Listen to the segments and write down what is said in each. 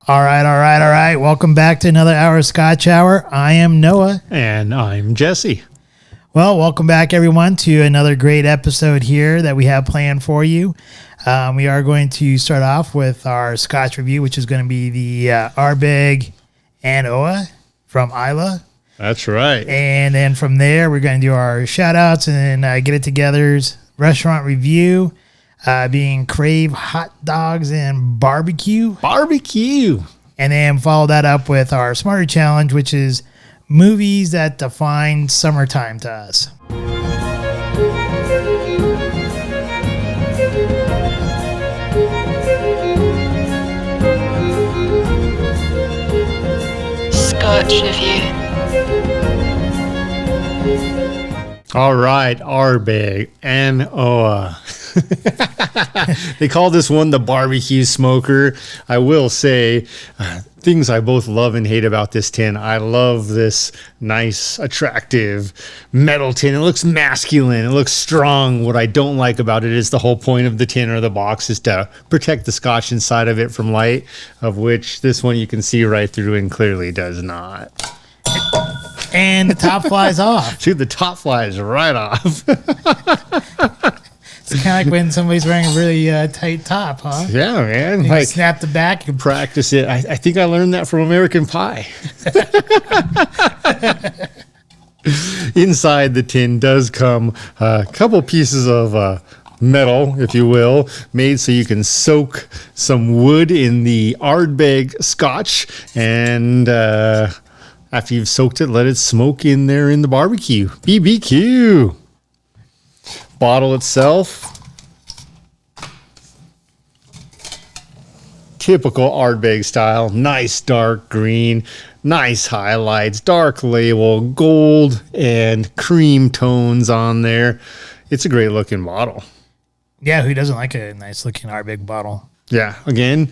All right. Welcome back to another hour of Scotch Hour. I am Noah. And I'm Jesse. Well, welcome back, everyone, to another great episode here that we have planned for you. We are going to start off with our Scotch review, which is going to be the Ardbeg An Oa from Islay. That's right. And then from there, we're going to do our shout-outs and get it together's restaurant review, being Crave hot dogs and barbecue. Barbecue. And then follow that up with our Smarter Challenge, which is movies that define summertime to us. Scotch Reviewed. All right, Ardbeg An Oa. They call this one the barbecue smoker. I will say things I both love and hate about this tin. I love this nice, attractive metal tin. It looks masculine. It looks strong. What I don't like about it is the whole point of the tin or the box is to protect the scotch inside of it from light, of which this one you can see right through and clearly does not. And the top flies off. Dude, the top flies right off. It's kind of like when somebody's wearing a really tight top, huh? Yeah, man. You Like, snap the back. And practice it. I think I learned that from American Pie. Inside the tin does come a couple pieces of metal, if you will, made so you can soak some wood in the Ardbeg Scotch, and after you've soaked it, let it smoke in there in the barbecue. BBQ. Bottle itself, typical Ardbeg style, nice dark green, nice highlights, dark label, gold and cream tones on there. It's a great looking bottle. yeah, who doesn't like a nice looking Ardbeg bottle? Yeah, again,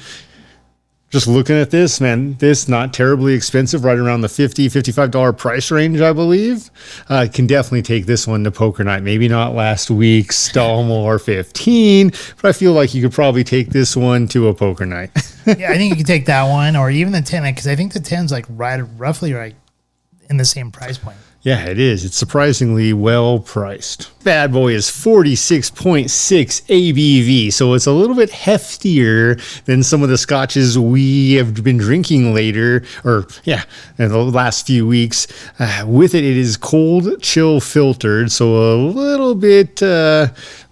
just looking at this, man, this not terribly expensive, right around the $50, $55 price range, I believe. Can definitely take this one to poker night. Maybe not last week's Stalmore 15, but I feel like you could probably take this one to a poker night. Yeah, I think you can take that one or even the 10, because I think the 10's like roughly right in the same price point. Yeah, it is. It's surprisingly well priced. Bad boy is 46.6 ABV, so it's a little bit heftier than some of the scotches we have been drinking later, in the last few weeks. With it, it is cold chill filtered, so a little bit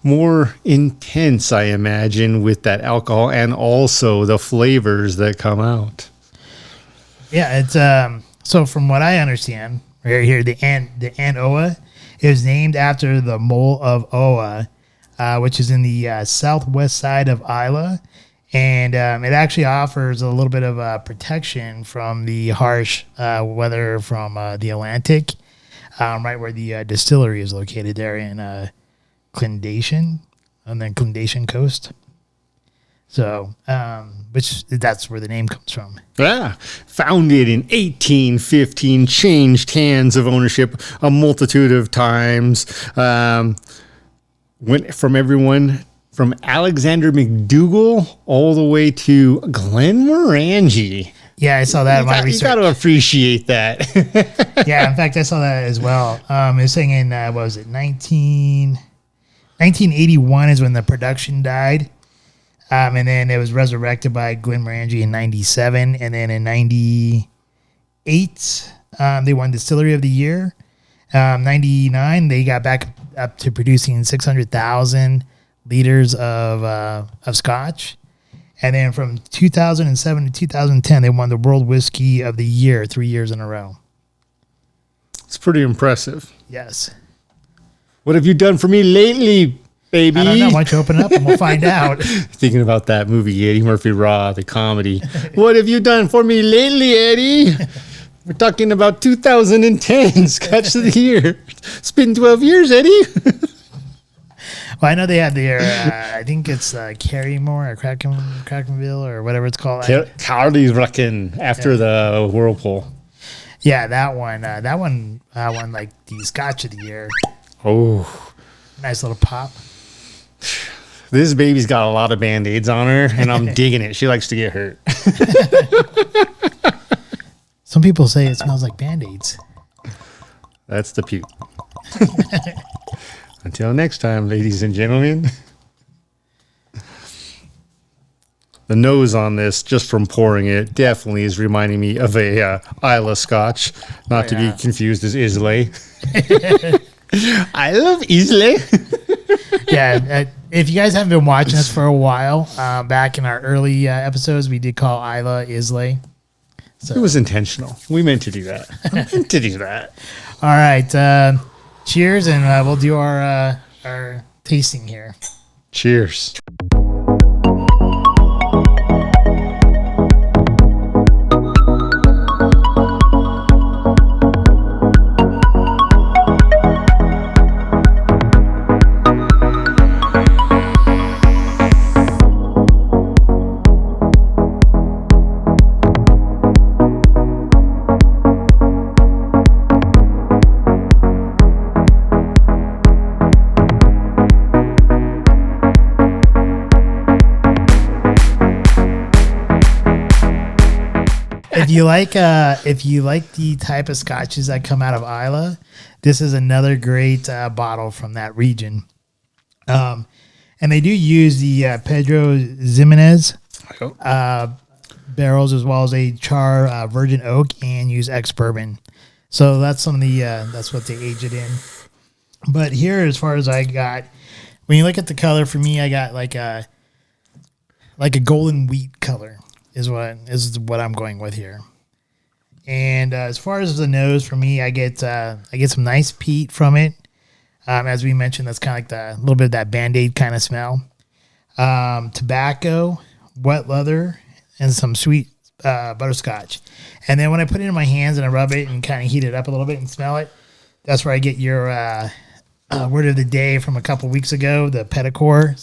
more intense, I imagine, with that alcohol and also the flavors that come out. Yeah, it's so from what I understand, right here, the An Oa is named after the mole of Oa, which is in the southwest side of Islay, and it actually offers a little bit of protection from the harsh weather from the Atlantic, right where the distillery is located there in Clydation, on the Clydation coast. So, which that's where the name comes from. Yeah, founded in 1815, changed hands of ownership a multitude of times. Went from everyone from Alexander McDougall all the way to Glenmorangie. Yeah, I saw that in my research. You got to appreciate that. Yeah, in fact, I saw that as well. It was saying in, 1981 is when the production died. And then it was resurrected by Glenmorangie in 97. And then in 98, they won Distillery of the Year. 99, they got back up to producing 600,000 liters of scotch. And then from 2007 to 2010, they won the World Whiskey of the Year 3 years in a row. It's pretty impressive. Yes. What have you done for me lately, baby? I don't know. Why don't you open it up and we'll find out. Thinking about that movie, Eddie Murphy Raw, the comedy. What have you done for me lately, Eddie? We're talking about 2010 Scotch of the Year. It's been 12 years, Eddie. Well, I know they had their, I think it's Carrymore or Crackenville or whatever it's called. Carly's Wrecken after the Whirlpool. Yeah, that one won like the Scotch of the Year. Oh. Nice little pop. This baby's got a lot of Band-Aids on her, and I'm digging it. She likes to get hurt. Some people say it smells like Band-Aids. That's the puke. Until next time, ladies and gentlemen. The nose on this, just from pouring it, definitely is reminding me of a Isla Scotch, not to be confused as Islay. I love Islay. Yeah, if you guys haven't been watching us for a while, back in our early episodes, we did call Isla Islay. So. It was intentional. We meant to do that. All right, cheers, and we'll do our tasting here. Cheers. If you like the type of scotches that come out of Isla, this is another great bottle from that region. And they do use the Pedro Ximenez barrels, as well as a char virgin oak, and use ex bourbon. So that's some of the that's what they age it in. But here, as far as I got, when you look at the color, for me, I got like a golden wheat color. Is what I'm going with here. And as far as the nose, for me, I get some nice peat from it. As we mentioned, that's kind of like the little bit of that Band-Aid kind of smell. Tobacco, wet leather, and some sweet butterscotch. And then when I put it in my hands and I rub it and kind of heat it up a little bit and smell it, that's where I get your word of the day from a couple weeks ago, the petrichor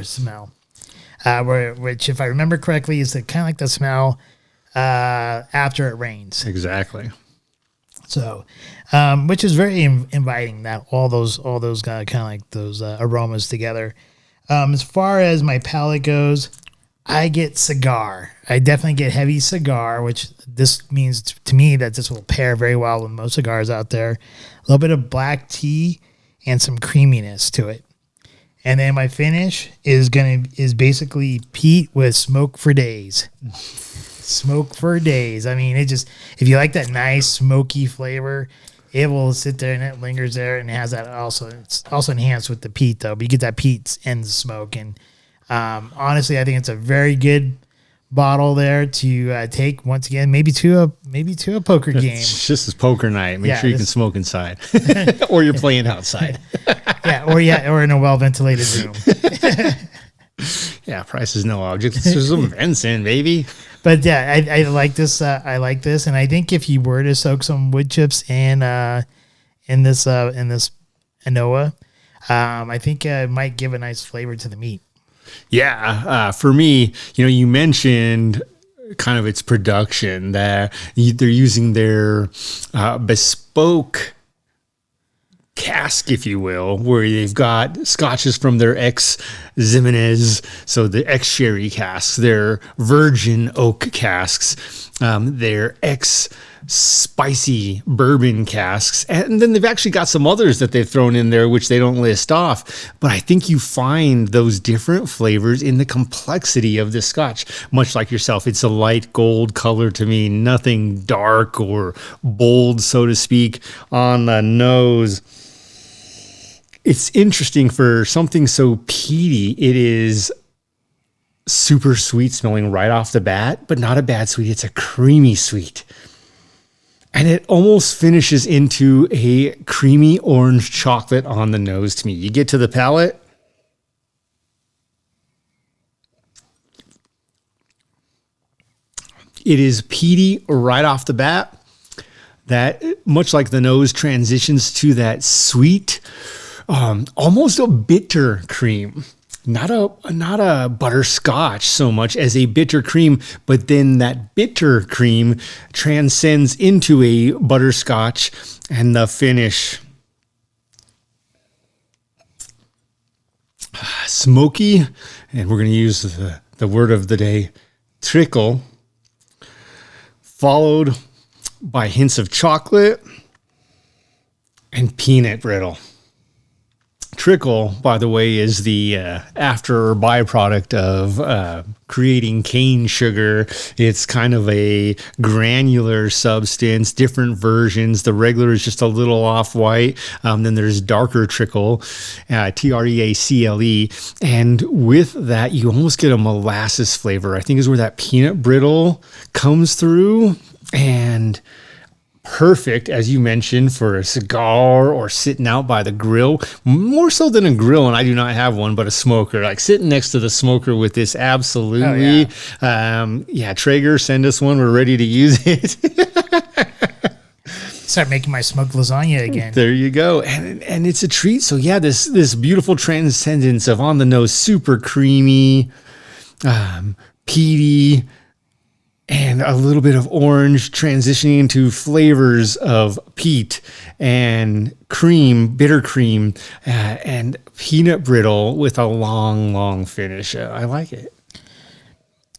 smell. Which, if I remember correctly, is kind of like the smell after it rains. Exactly. So, which is very inviting, that all those kind of like those aromas together. As far as my palate goes, I get cigar. I definitely get heavy cigar, which this means to me that this will pair very well with most cigars out there. A little bit of black tea and some creaminess to it. And then my finish is basically peat with smoke for days. Smoke for days. I mean, if you like that nice smoky flavor, it will sit there and it lingers there, and it has that also. It's also enhanced with the peat though, but you get that peat and the smoke. And honestly, I think it's a very good bottle there to take once again, maybe to a poker game. It's just a poker night. Make sure you can smoke inside, or you're playing outside. or in a well ventilated room. Yeah, price is no object. There's some vents in, baby. But yeah, I like this. I like this, and I think if you were to soak some wood chips in this Anoa, I think it might give a nice flavor to the meat. Yeah, for me, you mentioned kind of its production that they're using their bespoke cask, if you will, where they've got scotches from their ex-Ximenez, so the ex-sherry casks, their virgin oak casks, their ex-spicy bourbon casks, and then they've actually got some others that they've thrown in there which they don't list off. But I think you find those different flavors in the complexity of this scotch. Much like yourself, it's a light gold color to me, nothing dark or bold, so to speak, on the nose. It's interesting for something so peaty. It is super sweet smelling right off the bat, but not a bad sweet. It's a creamy sweet. And it almost finishes into a creamy orange chocolate on the nose to me. You get to the palate. It is peaty right off the bat. That, much like the nose, transitions to that sweet, almost a bitter cream. Not a butterscotch so much as a bitter cream, but then that bitter cream transcends into a butterscotch, and the finish. smoky, and we're going to use the word of the day, trickle, followed by hints of chocolate and peanut brittle. Trickle, by the way, is the after or byproduct of creating cane sugar. It's kind of a granular substance, different versions. The regular is just a little off-white. Then there's darker trickle, Treacle. And with that, you almost get a molasses flavor. I think is where that peanut brittle comes through. And perfect, as you mentioned, for a cigar or sitting out by the grill, more so than a grill. And I do not have one, but a smoker, like sitting next to the smoker with this. Absolutely. Oh, yeah. Traeger, send us one. We're ready to use it. Start making my smoked lasagna again. There you go. And it's a treat. So yeah, this beautiful transcendence of on the nose, super creamy, peaty, and a little bit of orange transitioning into flavors of peat and cream, bitter cream, and peanut brittle with a long finish. I like it.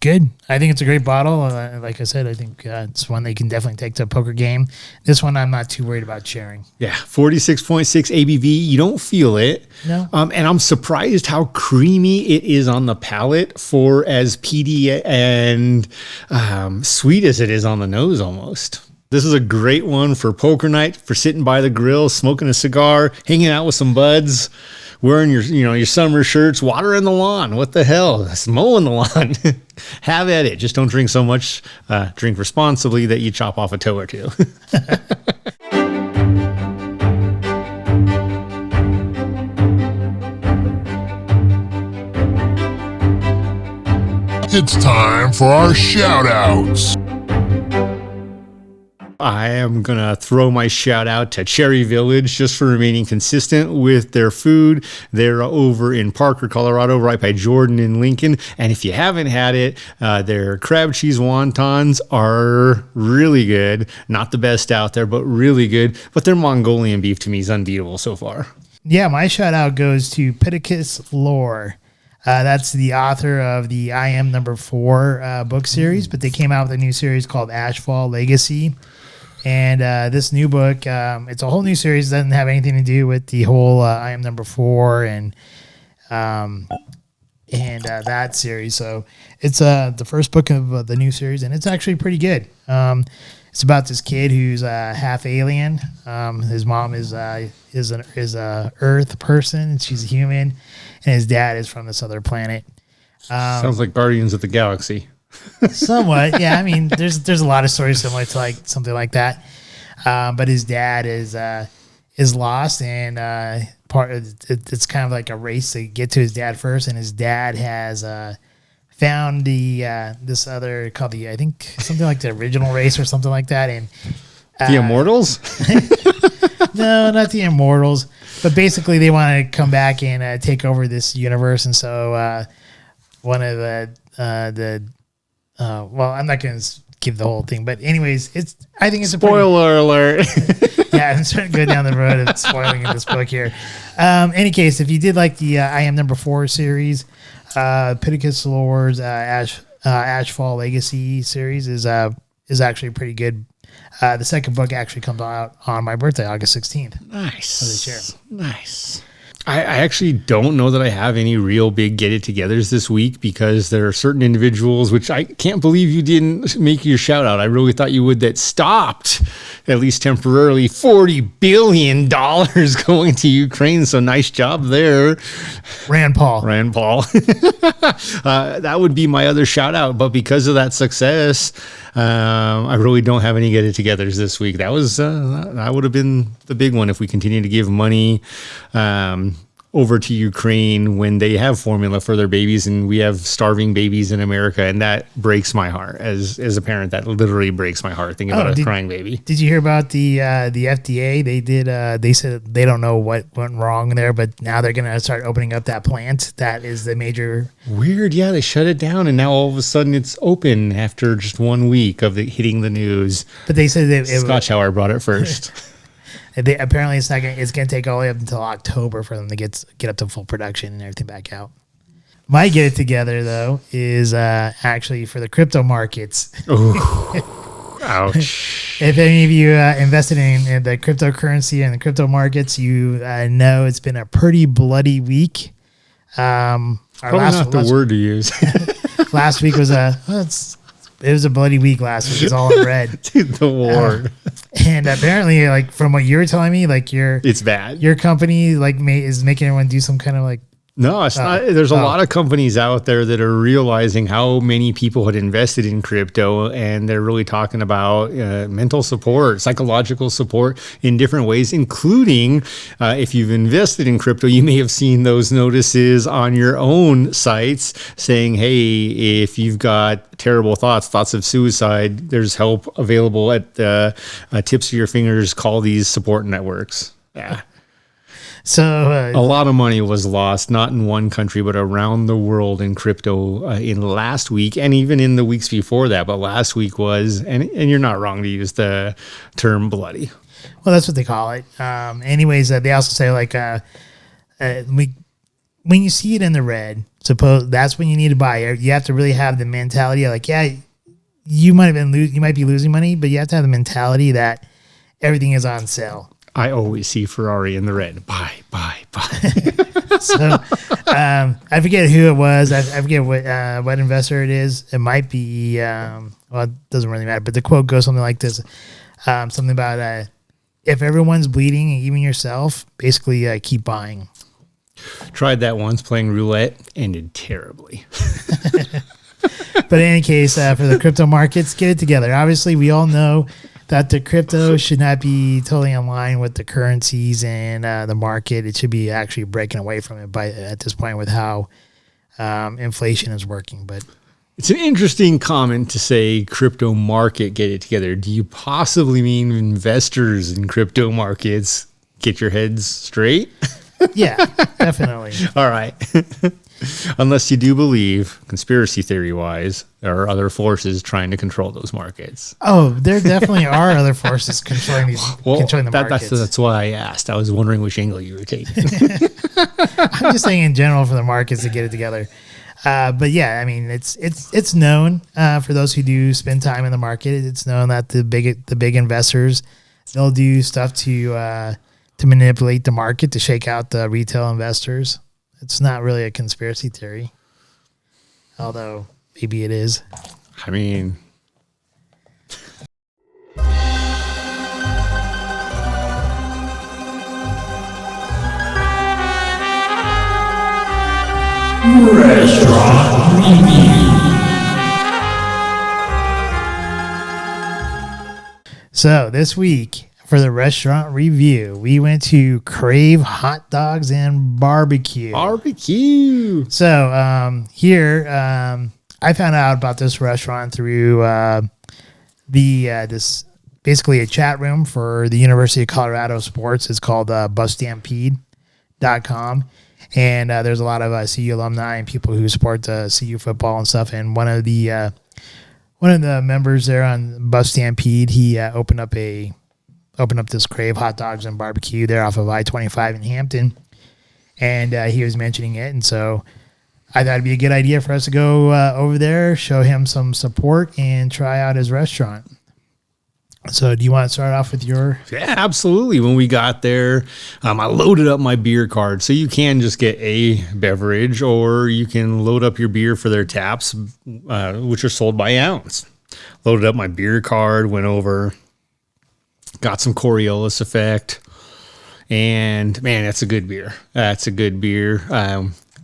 Good. I think it's a great bottle. Like I said, I think it's one they can definitely take to a poker game. This one I'm not too worried about sharing. Yeah, 46.6 ABV. You don't feel it. No. And I'm surprised how creamy it is on the palate for as peaty and sweet as it is on the nose almost. This is a great one for poker night, for sitting by the grill, smoking a cigar, hanging out with some buds, wearing your summer shirts, watering the lawn. What the hell? It's mowing the lawn. Have at it. Just don't drink so much. Drink responsibly that you chop off a toe or two. It's time for our shout-outs. I am going to throw my shout out to Cherry Village just for remaining consistent with their food. They're over in Parker, Colorado, right by Jordan and Lincoln. And if you haven't had it, their crab cheese wontons are really good. Not the best out there, but really good. But their Mongolian beef to me is unbeatable so far. Yeah, my shout out goes to Pittacus Lore. That's the author of the I Am Number 4 book series, but they came out with a new series called Ashfall Legacy. And this new book, it's a whole new series. Doesn't have anything to do with the whole I Am Number 4 and that series. So it's the first book of the new series, and it's actually pretty good. It's about this kid who's half alien. His mom is a Earth person, and she's a human, and his dad is from this other planet. Sounds like Guardians of the Galaxy. Somewhat, yeah. I mean, there's a lot of stories similar to like something like that. But his dad is lost, and it's kind of like a race to get to his dad first. And his dad has found this other called I think something like the original race or something like that. And the Immortals? No, not the Immortals. But basically, they want to come back and take over this universe. And so one of well, I'm not going to give the whole thing, but anyways, I think it's spoiler alert. Yeah, I'm starting to go down the road of spoiling in this book here. Any case, if you did like the I Am Number 4 series, Pittacus Lore's Ashfall Legacy series is actually pretty good. The second book actually comes out on my birthday, August 16th. Nice. Nice. I actually don't know that I have any real big get-it-togethers this week because there are certain individuals, which I can't believe you didn't make your shout-out. I really thought you would, that stopped, at least temporarily, $40 billion going to Ukraine. So nice job there. Rand Paul. That would be my other shout-out. But because of that success, I really don't have any get-it-togethers this week. That would have been the big one if we continue to give money over to Ukraine when they have formula for their babies and we have starving babies in America. And that breaks my heart. As a parent, that literally breaks my heart thinking about a crying baby. Did you hear about the FDA? They said they don't know what went wrong there, but now they're going to start opening up that plant. That is the major... Weird. Yeah, they shut it down and now all of a sudden it's open after just 1 week of hitting the news. But they said that Scotch Hour brought it first. Apparently it's gonna take all the way up until October for them to get up to full production and everything back out. My get it together though is actually for the crypto markets. Ouch. If any of you invested in the cryptocurrency and the crypto markets, you know it's been a pretty bloody week. Probably not the word to use. Last week was it was a bloody week last week. It's all in red. Dude, the war. And apparently, like from what you were telling me, like it's bad. Your company like is making everyone do some kind of like. No, it's not. There's a lot of companies out there that are realizing how many people had invested in crypto, and they're really talking about mental support, psychological support in different ways, including if you've invested in crypto, you may have seen those notices on your own sites saying, hey, if you've got terrible thoughts of suicide, there's help available at the tips of your fingers. Call these support networks. Yeah. So a lot of money was lost, not in one country, but around the world in crypto in last week, and even in the weeks before that. But last week was, and you're not wrong to use the term bloody. Well, that's what they call it. Anyways, they also say like when you see it in the red, suppose that's when you need to buy. You have to really have the mentality of like, yeah, you might be losing money, but you have to have the mentality that everything is on sale. I always see Ferrari in the red. Buy. So I forget who it was. I forget what investor it is. It might be, well, it doesn't really matter. But the quote goes something like this. Something about if everyone's bleeding, even yourself, basically keep buying. Tried that once playing roulette. Ended terribly. But in any case, for the crypto markets, get it together. Obviously, we all know that the crypto should not be totally in line with the currencies and the market. It should be actually breaking away from it at this point with how inflation is working. But it's an interesting comment to say crypto market, get it together. Do you possibly mean investors in crypto markets? Get your heads straight? Yeah, definitely. All right. Unless you do believe, conspiracy theory-wise, there are other forces trying to control those markets. Oh, there definitely are other forces controlling the markets. That's why I asked. I was wondering which angle you were taking. I'm just saying in general for the markets to get it together. But yeah, I mean, it's known for those who do spend time in the market. It's known that the big investors, they'll do stuff to manipulate the market to shake out the retail investors. It's not really a conspiracy theory, although maybe it is. I mean, Restaurant Review. So this week for the restaurant review, we went to Crave Hot Dogs and Barbecue. So here, I found out about this restaurant through this basically a chat room for the University of Colorado sports. It's called busstampede.com. And there's a lot of CU alumni and people who support CU football and stuff. And one of the members there on Bus Stampede, he opened up this Crave Hot Dogs and Barbecue there off of I-25 in Hampton. And he was mentioning it. And so I thought it'd be a good idea for us to go over there, show him some support, and try out his restaurant. So do you want to start off with your? Yeah, absolutely. When we got there, I loaded up my beer card. So you can just get a beverage, or you can load up your beer for their taps, which are sold by ounce. Loaded up my beer card, went over, got some Coriolis Effect, and man, that's a good beer.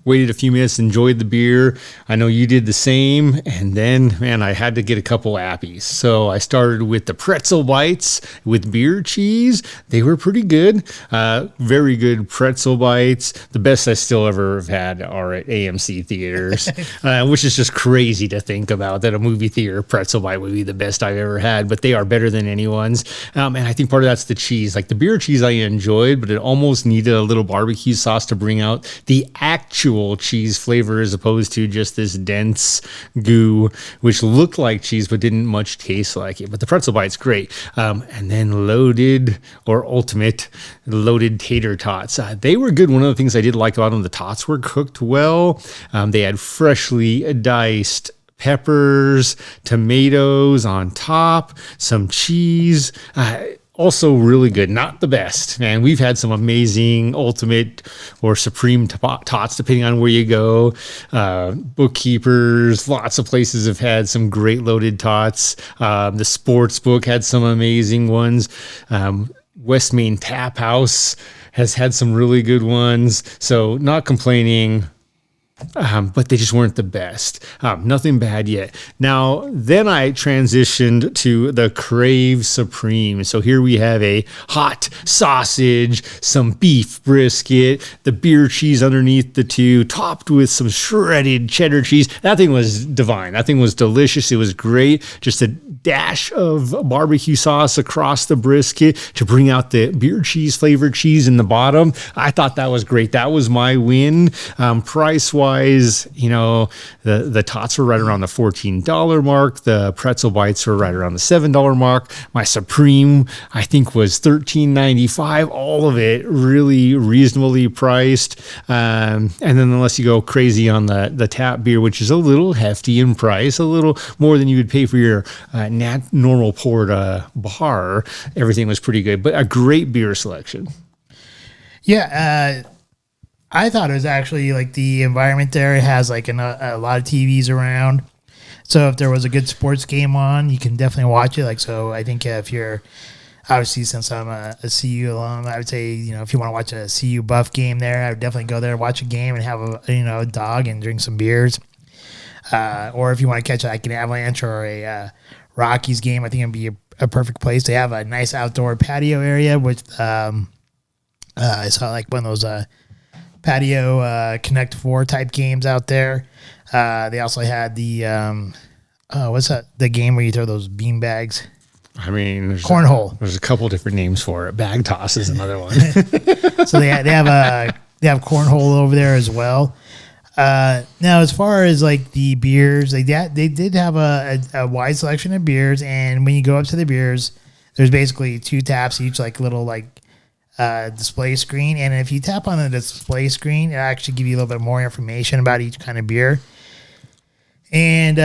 Waited a few minutes, enjoyed the beer. I know you did the same. And then, man, I had to get a couple appies. So I started with the pretzel bites with beer cheese. They were pretty good. Very good pretzel bites. The best I still ever have had are at AMC theaters, which is just crazy to think about that a movie theater pretzel bite would be the best I've ever had. But they are better than anyone's. And I think part of that's the cheese. Like the beer cheese I enjoyed, but it almost needed a little barbecue sauce to bring out the actual actual cheese flavor as opposed to just this dense goo, which looked like cheese but didn't much taste like it. But the pretzel bite's great. And then loaded or ultimate loaded tater tots. They were good. One of the things I did like about them, the tots were cooked well. They had freshly diced peppers, tomatoes on top, some cheese. Also really good. Not the best, man. We've had some amazing ultimate or supreme tots, depending on where you go. Bookkeepers, lots of places have had some great loaded tots. The sports book had some amazing ones. West Main Tap House has had some really good ones. So not complaining. But they just weren't the best. Nothing bad yet. Now, then I transitioned to the Crave Supreme. So here we have a hot sausage, some beef brisket, the beer cheese underneath the two, topped with some shredded cheddar cheese. That thing was divine. That thing was delicious. It was great. Just a dash of barbecue sauce across the brisket to bring out the beer cheese flavored cheese in the bottom. I thought that was great. That was my win. Price-wise, the tots were right around the $14 mark. The pretzel bites were right around the $7 mark. My Supreme, I think, was $13.95. All of it really reasonably priced. And then unless you go crazy on the tap beer, which is a little hefty in price, a little more than you would pay for your normal poured bar, everything was pretty good. But a great beer selection. Yeah, I thought it was actually like the environment there has like a lot of TVs around. So if there was a good sports game on, you can definitely watch it. Like, so I think if you're obviously, since I'm a CU alum, I would say, if you want to watch a CU Buff game there, I would definitely go there, watch a game and have a dog and drink some beers. Or if you want to catch like an Avalanche or a Rockies game, I think it'd be a perfect place. They have a nice outdoor patio area with, I saw like one of those, patio Connect 4 type games out there. They also had the what's that? The game where you throw those bean bags. I mean, cornhole. There's a couple different names for it. Bag toss is another one. So they have cornhole over there as well. Now, as far as like the beers, they did have a wide selection of beers, and when you go up to the beers, there's basically two taps each, like little like display screen, and if you tap on the display screen, it actually give you a little bit more information about each kind of beer. And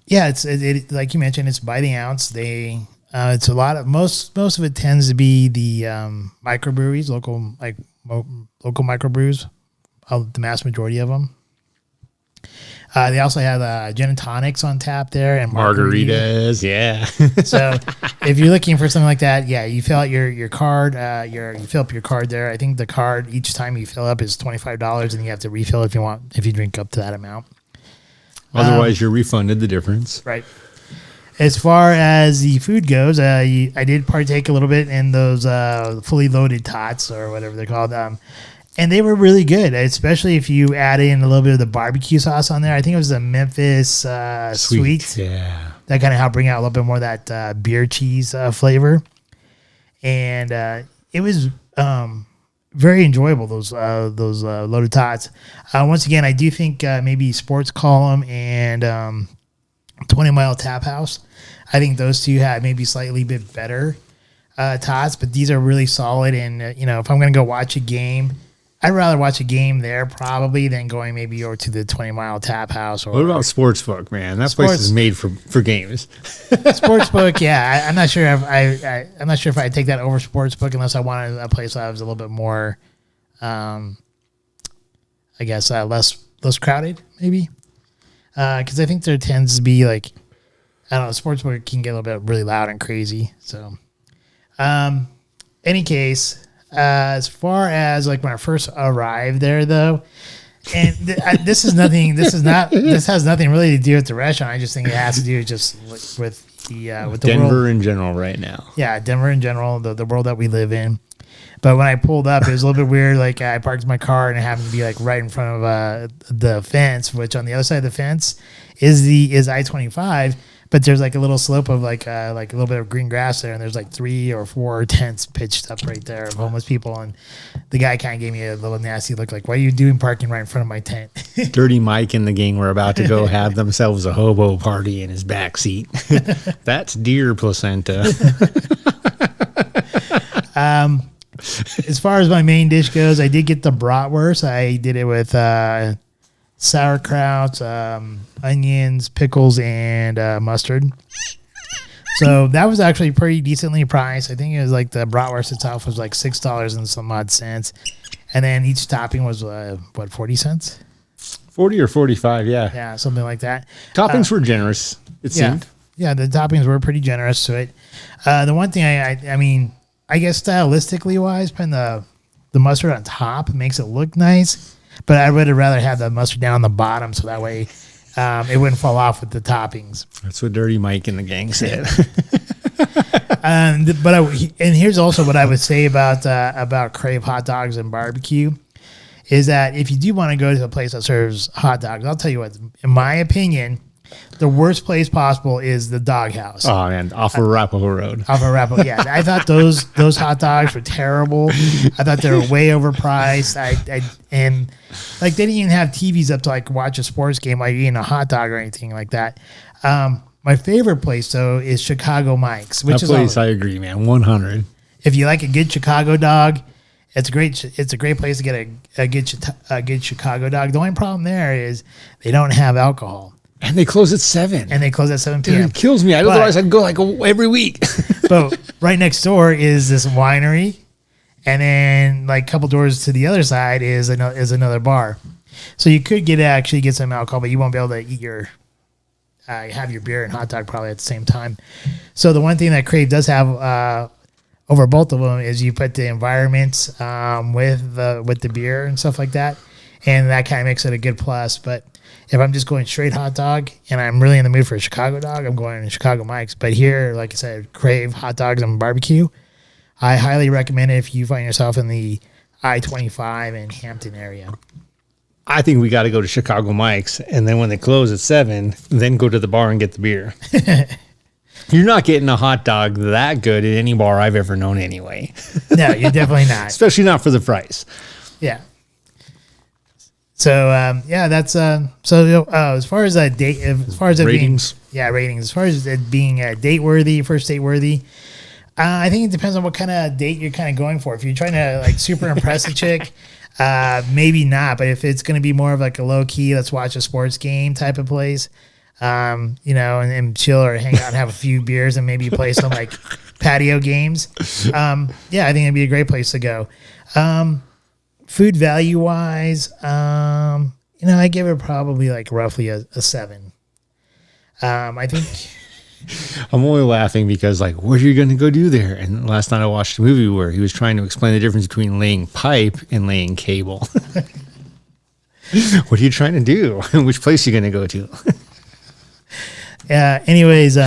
it like you mentioned, it's by the ounce. It's a lot of most of it tends to be the microbreweries, local microbrews, the mass majority of them. They also have gin and tonics on tap there and margaritas. Yeah. So if you're looking for something like that, yeah, you fill out your card. You fill up your card there. I think the card each time you fill up is $25, and you have to refill if you drink up to that amount. Otherwise, you're refunded the difference. Right. As far as the food goes, I did partake a little bit in those fully loaded tots or whatever they're called. And they were really good, especially if you add in a little bit of the barbecue sauce on there. I think it was the Memphis sweet. Yeah. That kind of helped bring out a little bit more of that beer cheese flavor. And it was very enjoyable, those loaded tots. Once again, I do think maybe Sports Column and 20 Mile Tap House, I think those two had maybe slightly bit better tots, but these are really solid. And, if I'm going to go watch a game, I'd rather watch a game there probably than going maybe over to the 20 Mile Tap House. Or what about Sportsbook, man? That place is made for games. Sportsbook, yeah. I'm not sure if I'm not sure if I'd take that over Sportsbook unless I wanted a place that was a little bit more, I guess, less crowded maybe. Because I think there tends to be like, I don't know, Sportsbook can get a little bit really loud and crazy. So, any case. As far as like when I first arrived there, though, and this has nothing really to do with the restaurant. I just think it has to do just with the Denver world. In general right now. Yeah, Denver in general, the world that we live in. But when I pulled up, it was a little bit weird. Like I parked my car and it happened to be like right in front of the fence, which on the other side of the fence is I-25. but there's like a little slope of like a little bit of green grass there, and there's like 3 or 4 tents pitched up right there of homeless people. And the guy kind of gave me a little nasty look, like, "What are you doing parking right in front of my tent?" Dirty Mike and the gang were about to go have themselves a hobo party in his back seat. That's deer placenta. As far as my main dish goes, I did get the bratwurst. I did it with sauerkraut, onions, pickles, and mustard. So that was actually pretty decently priced. I think it was like the bratwurst itself was like $6 and some odd cents. And then each topping was, 40 cents? 40 or 45, yeah. Yeah, something like that. Toppings were generous, it seemed. Yeah, the toppings were pretty generous to it. The one thing I mean, I guess stylistically wise, putting the mustard on top makes it look nice, but I would have rather have the mustard down on the bottom so that way it wouldn't fall off with the toppings. That's what Dirty Mike and the gang said. And here's also what I would say about Crave hot dogs and barbecue is that if you do want to go to a place that serves hot dogs, I'll tell you what, in my opinion, the worst place possible is the Doghouse. Oh man, off of Arapahoe Road. Off of Arapahoe, yeah. I thought those hot dogs were terrible. I thought they were way overpriced. And like they didn't even have TVs up to like watch a sports game while you're eating a hot dog or anything like that. My favorite place though is Chicago Mike's, which that place I agree, man, 100. If you like a good Chicago dog, it's a great place to get a good Chicago dog. The only problem there is they don't have alcohol. And they close at 7. And they close at 7 p.m. Dude, it kills me. Otherwise, I'd go like every week. But right next door is this winery. And then like a couple doors to the other side is another bar. So you could actually get some alcohol, but you won't be able to eat have your beer and hot dog probably at the same time. So the one thing that Crave does have over both of them is you put the environment with the beer and stuff like that. And that kind of makes it a good plus. But if I'm just going straight hot dog and I'm really in the mood for a Chicago dog, I'm going to Chicago Mike's. But here, like I said, Crave hot dogs and barbecue. I highly recommend it if you find yourself in the I-25 and Hampton area. I think we got to go to Chicago Mike's, and then when they close at 7, then go to the bar and get the beer. You're not getting a hot dog that good at any bar I've ever known anyway. No, you're definitely not. Especially not for the price. Yeah. So that's as far as ratings. Ratings. As far as it being date worthy, first date worthy, I think it depends on what kind of date you're kind of going for. If you're trying to like super impress a chick, maybe not. But if it's going to be more of like a low key, let's watch a sports game type of place, and chill or hang out and have a few beers and maybe play some like patio games. I think it'd be a great place to go. Food value wise, I give it probably like roughly a 7. I think I'm only laughing because like, what are you going to go do there? And last night I watched a movie where he was trying to explain the difference between laying pipe and laying cable. What are you trying to do? Which place are you going to go to? Anyways,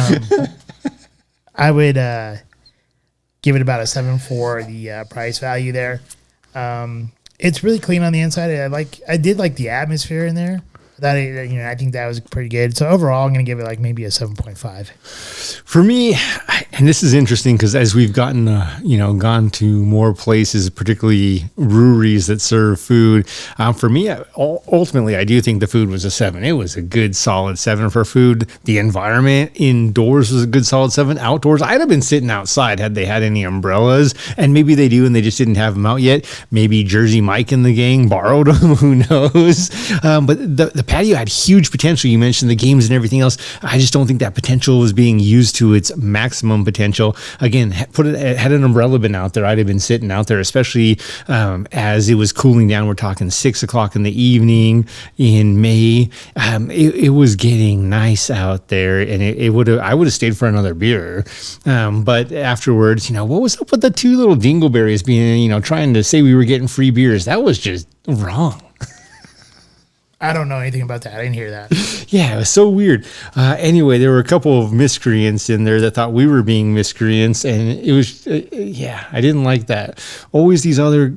I would give it about a 7 for the price value there. It's really clean on the inside. I did like the atmosphere in there. I think that was pretty good. So overall, I'm going to give it like maybe a 7.5. For me, and this is interesting because as we've gone to more places, particularly breweries that serve food, for me, ultimately, I do think the food was a 7. It was a good solid 7 for food. The environment indoors was a good solid 7. Outdoors, I'd have been sitting outside had they had any umbrellas, and maybe they do and they just didn't have them out yet. Maybe Jersey Mike and the gang borrowed them, who knows? But the patio had huge potential. You mentioned the games and everything else. I just don't think that potential was being used to its maximum potential. Again, had an umbrella been out there, I'd have been sitting out there, especially as it was cooling down. We're talking 6 o'clock in the evening in May. It was getting nice out there, and I would have stayed for another beer. But afterwards, what was up with the 2 little dingleberries being, trying to say we were getting free beers? That was just wrong. I don't know anything about that. I didn't hear that. Yeah, it was so weird. Anyway, there were a couple of miscreants in there that thought we were being miscreants, and it was, I didn't like that. Always these other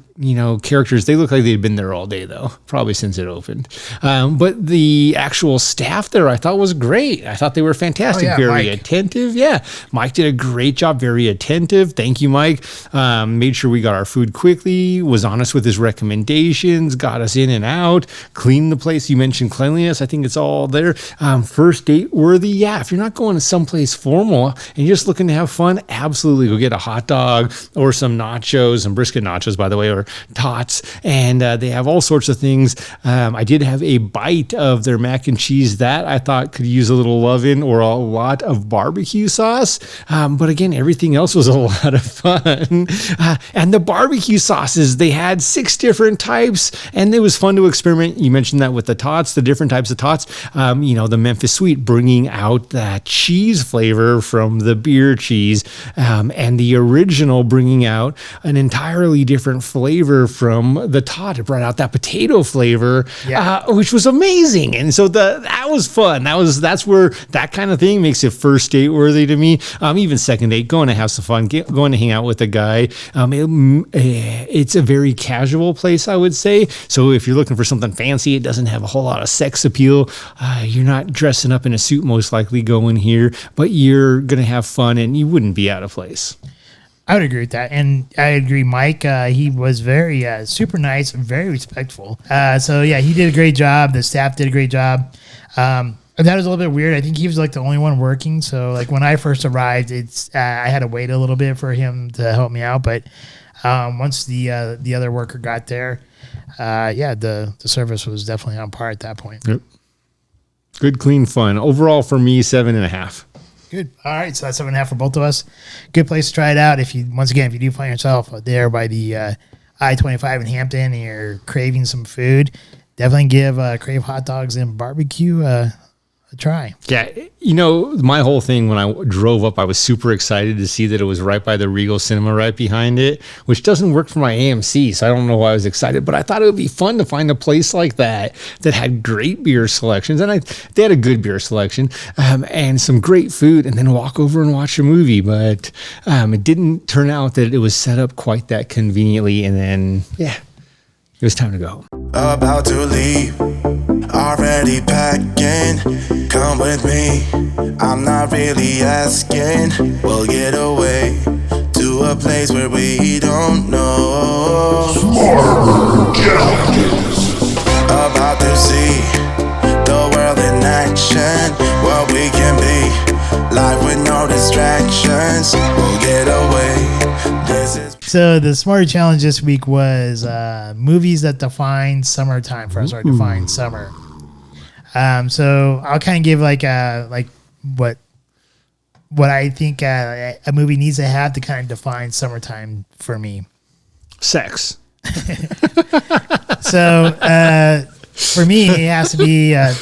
characters, they look like they'd been there all day, though, probably since it opened. But the actual staff there, I thought was great. I thought they were fantastic, very Mike. attentive. Yeah, Mike did a great job, very attentive. Thank you, Mike. Made sure we got our food quickly, was honest with his recommendations, got us in and out, cleaned the place. You mentioned cleanliness. I think it's all there. First date worthy. Yeah, if you're not going to someplace formal and you're just looking to have fun, absolutely go get a hot dog or some nachos, some brisket nachos, by the way, or tots. And they have all sorts of things. I did have a bite of their mac and cheese that I thought could use a little love-in or a lot of barbecue sauce. But again, everything else was a lot of fun. And the barbecue sauces, they had 6 different types, and it was fun to experiment. You mentioned that with the tots, the different types of tots. The Memphis Sweet bringing out that cheese flavor from the beer cheese, and the original bringing out an entirely different flavor from the tot. It brought out that potato flavor, which was amazing. And so that was fun. That's where that kind of thing makes it first date worthy to me. Even second date, going to have some fun, going to hang out with a guy. It's a very casual place, I would say. So if you're looking for something fancy, it doesn't have a whole lot of sex appeal. You're not dressing up in a suit most likely going here, but you're going to have fun and you wouldn't be out of place. I would agree with that. And I agree, Mike, he was very super nice, very respectful. He did a great job. The staff did a great job. And that was a little bit weird. I think he was like the only one working. So like when I first arrived, I had to wait a little bit for him to help me out. But once the other worker got there, the service was definitely on par at that point. Yep. Good, clean fun. Overall for me, 7.5. Good. All right. So that's 7.5 for both of us. Good place to try it out. If you do find yourself there by the I-25 in Hampton and you're craving some food, definitely give Crave hot dogs and barbecue a try. Yeah. My whole thing when I drove up, I was super excited to see that it was right by the Regal Cinema right behind it, which doesn't work for my AMC. So I don't know why I was excited, but I thought it would be fun to find a place like that had great beer selections. And they had a good beer selection and some great food, and then walk over and watch a movie. But it didn't turn out that it was set up quite that conveniently. And then, it was time to go. About to leave, already packing. Come with me, I'm not really asking. We'll get away to a place where we don't know. Smarter challenges. About to see the world in action. What we can be, life with no distractions. We'll get away. This is. So the Smarter Challenge this week was movies that define summertime for us, or define summer. So I'll kind of give what I think a movie needs to have to kind of define summertime for me. Sex. So for me, it has to be a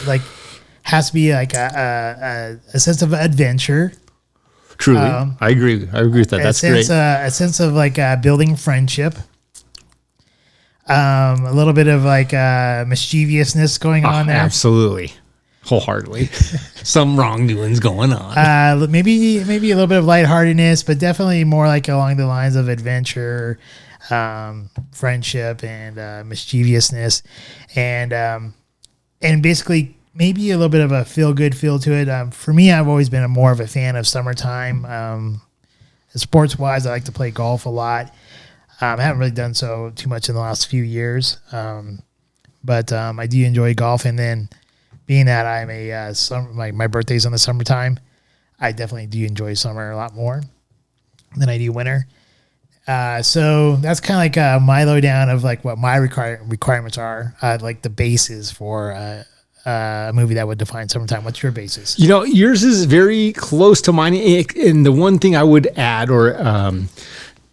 sense of adventure. Truly, I agree with that. That's great. A sense of building friendship. A little bit of mischievousness going on there. Absolutely. Wholeheartedly. Some wrongdoings going on. Maybe a little bit of lightheartedness, but definitely more along the lines of adventure, friendship, and mischievousness, and basically maybe a little bit of a feel-good feel to it. For me, I've always been more of a fan of summertime. Sports-wise, I like to play golf a lot. I haven't really done so too much in the last few years, but I do enjoy golf. And then being that I'm my birthday's in the summertime, I definitely do enjoy summer a lot more than I do winter. So that's kind of my lowdown of what my requirements are, the basis for a movie that would define summertime. What's your basis? Yours is very close to mine. And the one thing I would add or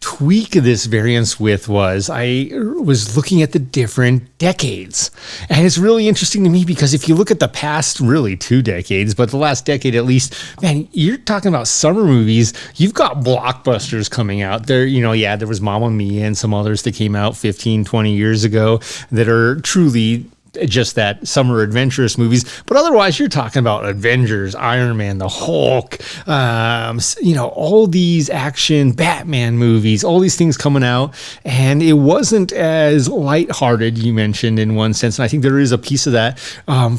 tweak this variance with was I was looking at the different decades. And it's really interesting to me because if you look at the past, really 2 decades, but the last decade at least, man, you're talking about summer movies. You've got blockbusters coming out there. There was Mamma Mia and some others that came out 15, 20 years ago that are truly just that summer adventurous movies. But otherwise, you're talking about Avengers, Iron Man, the Hulk, all these action Batman movies, all these things coming out. And it wasn't as lighthearted, you mentioned, in one sense. And I think there is a piece of that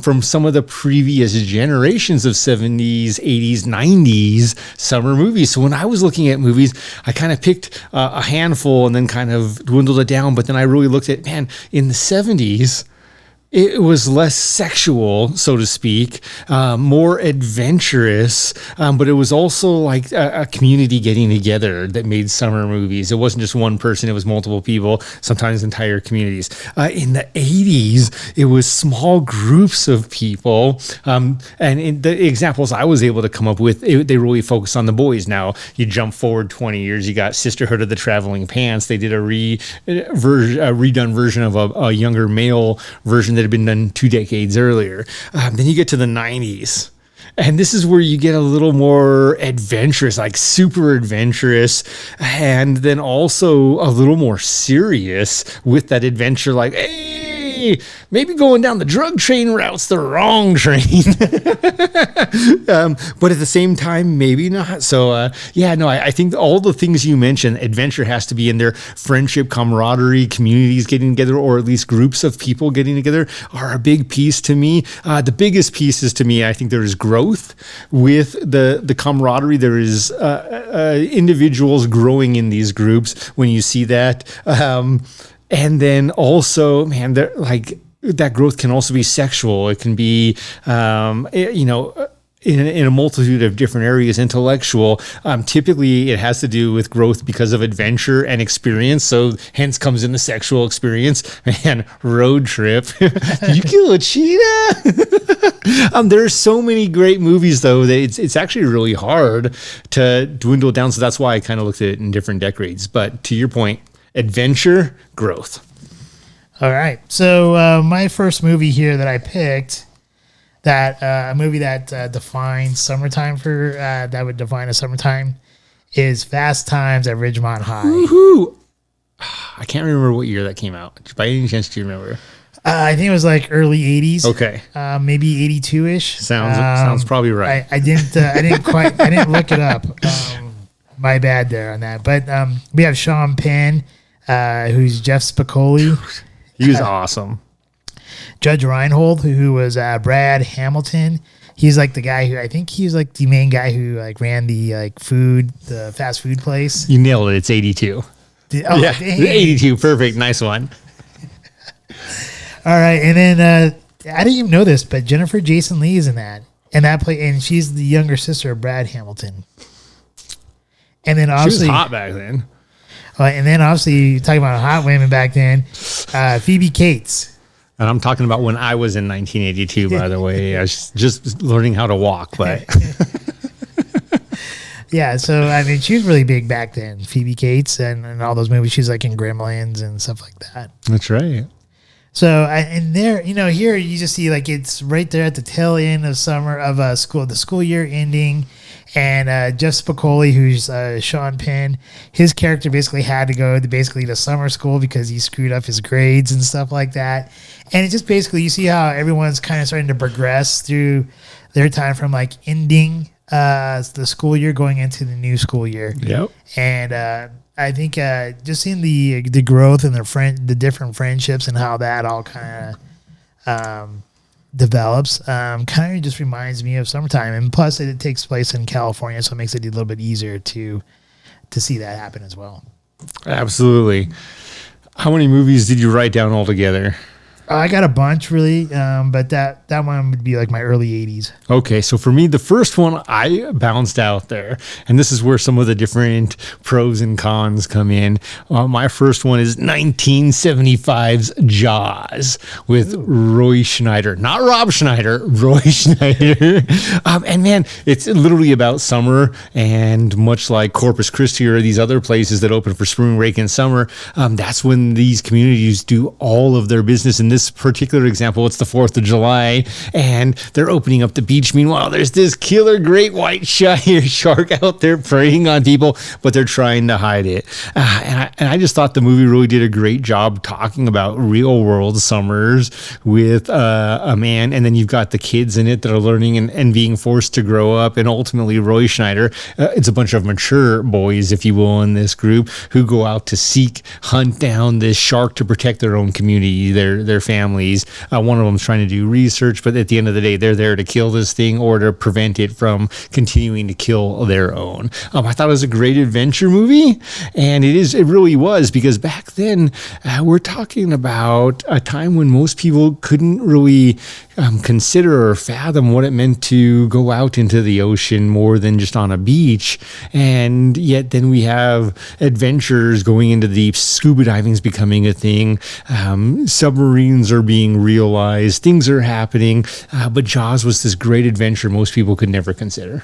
from some of the previous generations of 70s, 80s, 90s summer movies. So when I was looking at movies, I kind of picked a handful and then kind of dwindled it down. But then I really looked at, man, in the 70s, it was less sexual, so to speak, more adventurous, but it was also like a community getting together that made summer movies. It wasn't just one person, it was multiple people, sometimes entire communities. In the 80s, it was small groups of people, and in the examples I was able to come up with, they really focused on the boys. Now, you jump forward 20 years, you got Sisterhood of the Traveling Pants. They did a redone version of a younger male version that had been done 2 decades earlier. Then you get to the 90s. And this is where you get a little more adventurous, like super adventurous, and then also a little more serious with that adventure, like, hey, maybe going down the drug train route's the wrong train. But at the same time, maybe not. So, I think all the things you mentioned, adventure has to be in there. Friendship, camaraderie, communities getting together, or at least groups of people getting together are a big piece to me. The biggest pieces to me, I think there is growth with the camaraderie. There is individuals growing in these groups when you see that. And then also, man, that growth can also be sexual. It can be, in a multitude of different areas, intellectual. Typically, it has to do with growth because of adventure and experience. So hence comes in the sexual experience and road trip. You kill a cheetah? There are so many great movies, though, that it's actually really hard to dwindle down. So that's why I kind of looked at it in different decades. But to your point, adventure, growth. All right. So my first movie here that I picked, a movie that defines summertime that would define a summertime, is Fast Times at Ridgemont High. Woohoo! I can't remember what year that came out. By any chance, do you remember? I think it was like early 80s. Okay. Maybe 82-ish. Sounds probably right. I didn't look it up. My bad there on that. But we have Sean Penn, who's Jeff Spicoli. He was awesome. Judge Reinhold, who was Brad Hamilton. He's like the guy who, I think he was like the main guy who like ran the the fast food place. You nailed it. It's 82. Yeah, 82. Perfect. Nice one. All right. And then I didn't even know this, but Jennifer Jason Leigh is in that. And she's the younger sister of Brad Hamilton. And then obviously she was hot back then. And then obviously talking about hot women back then, Phoebe Cates. And I'm talking about when I was in 1982, by the way. I was just learning how to walk, but yeah. So I mean, she was really big back then, Phoebe Cates, and all those movies. She's like in Gremlins and stuff like that. That's right. So and there, here you just see like it's right there at the tail end of summer of the school year ending. And Jeff Spicoli, who's Sean Penn, his character basically had to go to summer school because he screwed up his grades and stuff like that. And it just basically, you see how everyone's kind of starting to progress through their time from like ending the school year going into the new school year. Yep. And I think just seeing the growth and the different friendships and how that all kind of develops kind of just reminds me of summertime, and plus it takes place in California, so it makes it a little bit easier to see that happen as well. Absolutely. How many movies did you write down altogether? I got a bunch, really, but that one would be like my early 80s. Okay, so for me, the first one I bounced out there, and this is where some of the different pros and cons come in. My first one is 1975's Jaws with Roy Schneider. Not Rob Schneider, Roy Schneider. And man, it's literally about summer, and much like Corpus Christi or these other places that open for spring break in summer, that's when these communities do all of their business. In this particular example, it's the 4th of July, and they're opening up the beach. Meanwhile, there's this killer great white shark out there preying on people, but they're trying to hide it. And I just thought the movie really did a great job talking about real world summers with a man, and then you've got the kids in it that are learning and being forced to grow up, and ultimately Roy Schneider. It's a bunch of mature boys, if you will, in this group who go out to hunt down this shark to protect their own community, their families. One of them's trying to do research, but at the end of the day, they're there to kill this thing or to prevent it from continuing to kill their own. I thought it was a great adventure movie, and it really was, because back then we're talking about a time when most people couldn't really consider or fathom what it meant to go out into the ocean more than just on a beach. And yet then we have adventures going into the deep, scuba diving is becoming a thing, submarines are being realized, things are happening, but Jaws was this great adventure most people could never consider.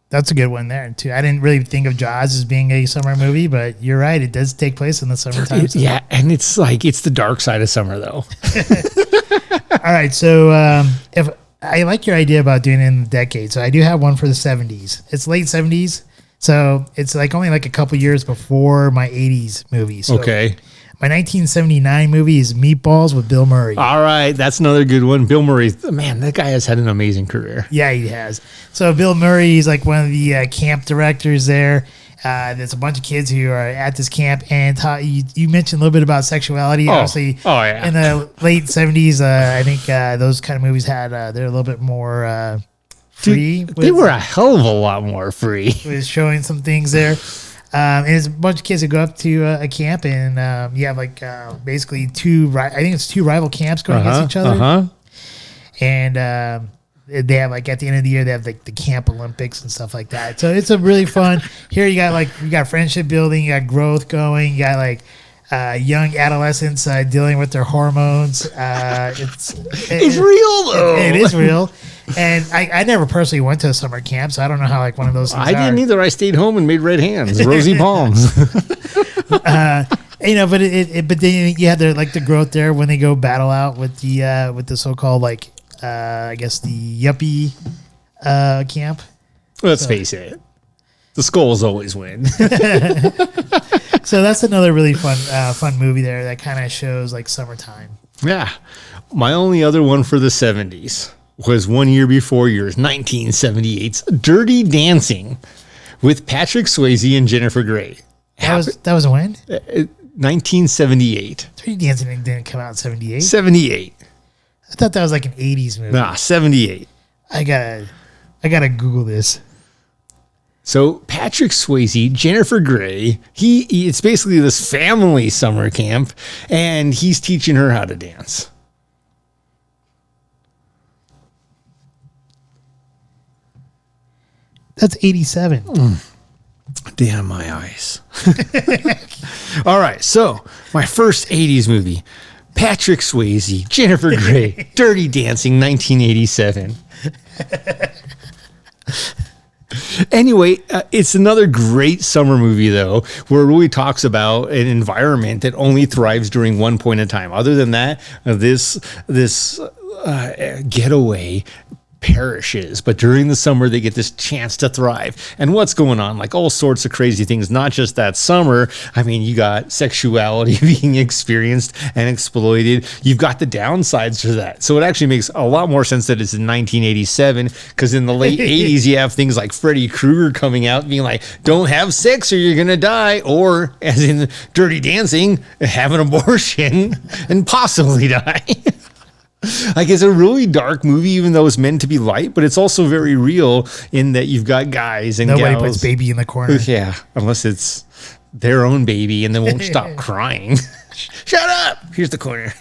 That's a good one there too. I didn't really think of Jaws as being a summer movie, but you're right. It does take place in the summertime. Yeah, and it's the dark side of summer, though. All right, so if I like your idea about doing it in the decade, so I do have one for the 70s. It's late 70s, so it's only a couple years before my 80s movie. So okay. My 1979 movie is Meatballs with Bill Murray. All right, that's another good one. Bill Murray, man, that guy has had an amazing career. Yeah, he has. So Bill Murray is one of the camp directors there. There's a bunch of kids who are at this camp, and you mentioned a little bit about sexuality. Obviously, yeah. In the late 70s, I think those kind of movies they're a little bit more free. Dude, they were a hell of a lot more free. With showing some things there. And it's a bunch of kids that go up to a camp, and you have basically two rival camps going against each other. And they have at the end of the year they have the camp Olympics and stuff like that. So it's a really fun. Here you got friendship building, you got growth going, you got young adolescents dealing with their hormones. It's real though. It is real. And I never personally went to a summer camp, so I don't know how one of those things I didn't either. I stayed home and made red hands, rosy palms. But then you have the growth there when they go battle out with the so-called I guess the yuppie camp. Let's face it, the skulls always win. So that's another really fun movie there that kind of shows summertime. Yeah, my only other one for the 70s was 1 year before yours, 1978's Dirty Dancing with Patrick Swayze and Jennifer Grey. That was when? 1978. Dirty Dancing didn't come out in 78. 78. I thought that was an 80s movie. Nah, 78. I gotta Google this. So Patrick Swayze, Jennifer Grey, it's basically this family summer camp, and he's teaching her how to dance. That's 87. Damn my eyes. All right, so my first 80s movie, Patrick Swayze, Jennifer Grey, Dirty Dancing, 1987. Anyway, it's another great summer movie, though, where it really talks about an environment that only thrives during one point in time. Other than that, this getaway perishes, but during the summer they get this chance to thrive. And what's going on? All sorts of crazy things, not just that summer. I mean, you got sexuality being experienced and exploited. You've got the downsides to that. So it actually makes a lot more sense that it's in 1987, because in the late 80s you have things like Freddy Krueger coming out being like, don't have sex or you're gonna die, or as in Dirty Dancing, have an abortion and possibly die. It's a really dark movie, even though it's meant to be light, but it's also very real in that you've got guys and Nobody gals. puts baby in the corner. Yeah, unless it's their own baby and they won't stop crying. Shut up! Here's the corner.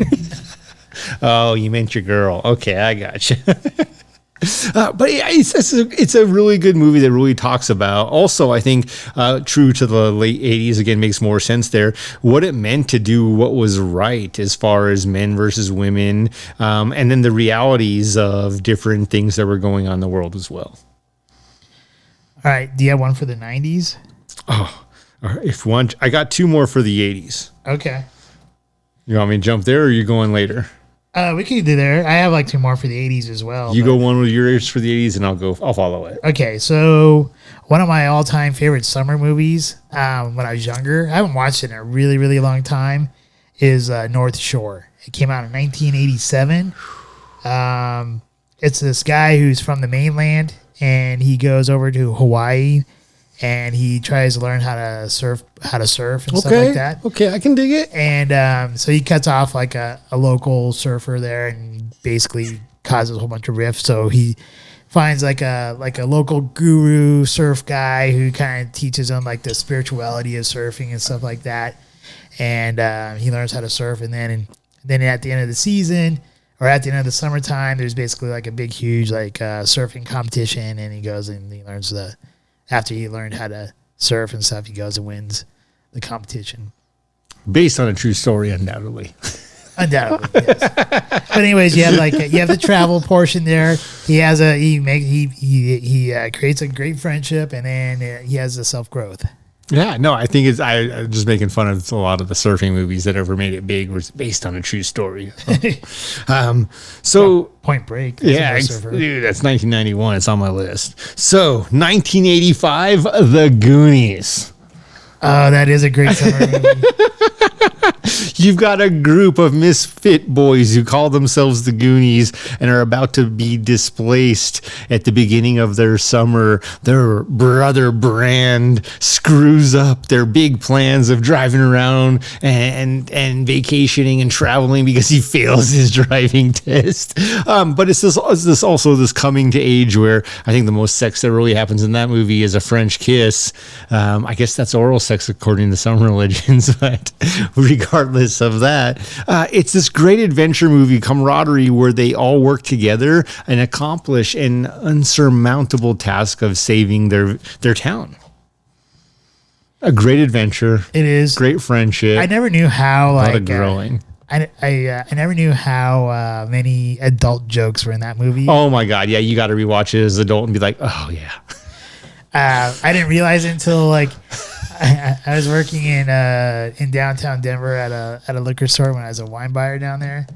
Oh, you meant your girl. Okay, I got you. But yeah, it's a really good movie that really talks about, also I think true to the late 80s, again makes more sense there, what it meant to do what was right as far as men versus women, and then the realities of different things that were going on in the world as well. All right, do you have one for the 90s? Oh, if one, I got two more for the 80s. Okay. You want me to jump there, or are you going later? We could do there. I have like two more for the 80s as well. You go one with yours for the 80s, and I'll follow it. Okay, so one of my all-time favorite summer movies when I was younger, I haven't watched it in a really, really long time, is North Shore. It came out in 1987. It's this guy who's from the mainland, and he goes over to Hawaii, and he tries to learn how to surf and stuff like that. Okay, I can dig it. And so he cuts off like a local surfer there and basically causes a whole bunch of rifts. So he finds like a local guru surf guy who kind of teaches him like the spirituality of surfing and stuff like that. And he learns how to surf. And then at the end of the season, or at the end of the summertime, there's basically like a big, huge like surfing competition. And he goes and he learns after he learned how to surf and stuff, he goes and wins the competition. Based on a true story, undoubtedly. Undoubtedly, yes. But anyways, you have the travel portion there. He has he creates a great friendship, and then he has the self growth. Yeah, no, I think I'm just making fun of a lot of the surfing movies that ever made it big was based on a true story. So Point Break. Yeah, dude, that's 1991. It's on my list. So 1985, The Goonies. Oh, that is a great summer movie. You've got a group of misfit boys who call themselves the Goonies and are about to be displaced at the beginning of their summer. Their brother Brand screws up their big plans of driving around and vacationing and traveling because he fails his driving test. But it's this coming to age where I think the most sex that really happens in that movie is a French kiss. I guess that's oral sex according to some religions, but regardless of that, it's this great adventure movie camaraderie where they all work together and accomplish an unsurmountable task of saving their town. A great adventure. It is great friendship. I never knew how a lot of growing. I never knew how many adult jokes were in that movie. Oh my god, yeah, you got to rewatch it as an adult and be like, oh yeah. I didn't realize it until like I was working in downtown Denver at a liquor store when I was a wine buyer down there.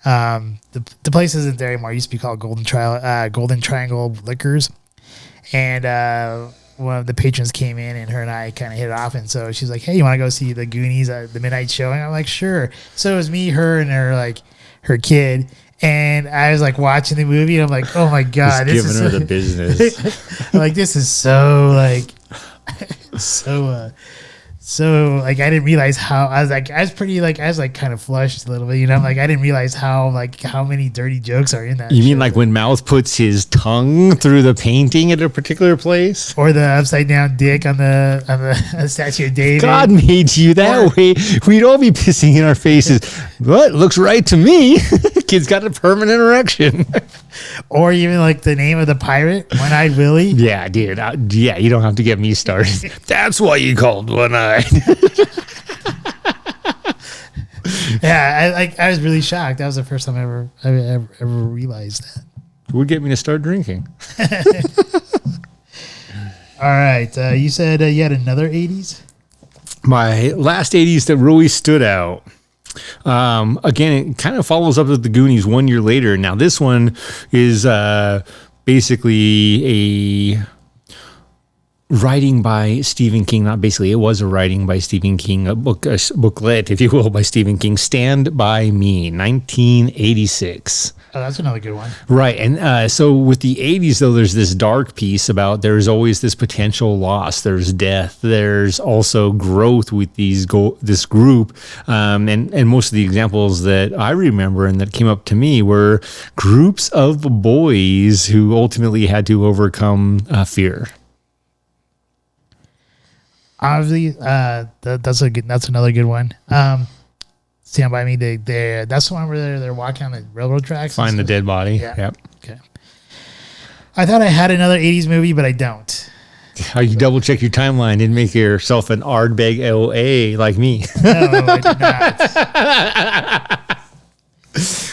The place isn't there anymore. It used to be called Golden Triangle Liquors, and one of the patrons came in, and her and I kind of hit it off. And so she's like, "Hey, you want to go see the Goonies at the midnight show?" And I'm like, "Sure." So it was me, her, and her kid. And I was like watching the movie, and I'm like, "Oh my god, this is giving her the business." I'm like, this is so like, so like I didn't realize how I was kind of flushed a little bit, you know. I'm like, I didn't realize how many dirty jokes are in that. You mean like when Mouth puts his tongue through the painting at a particular place, or the upside down dick on the statue of David? God made you that way. We'd all be pissing in our faces. What looks right to me? Kid's got a permanent erection. Or even like the name of the pirate, One-Eyed Willie. Yeah, dude. Yeah, you don't have to get me started. That's why you called One-Eyed. Yeah, I was really shocked. That was the first time I ever realized that. Would get me to start drinking. All right, you said you had another 80s? My last 80s that really stood out. Again, it kind of follows up with the Goonies 1 year later. Now, this one is basically a writing by Stephen King. Not basically, it was a writing by Stephen King, a booklet, if you will, by Stephen King. Stand By Me, 1986. Oh, that's another good one. Right. And so with the 80s, though, there's this dark piece about there's always this potential loss. There's death. There's also growth with this group. And most of the examples that I remember and that came up to me were groups of boys who ultimately had to overcome fear. Obviously, that's another good one. Stand By Me. That's the one where they're walking on the railroad tracks. Find the dead body. Yeah. Yep. Okay. I thought I had another 80s movie, but I don't. Oh, you double check your timeline. Didn't make yourself an Ardbeg An Oa like me. No, I did not.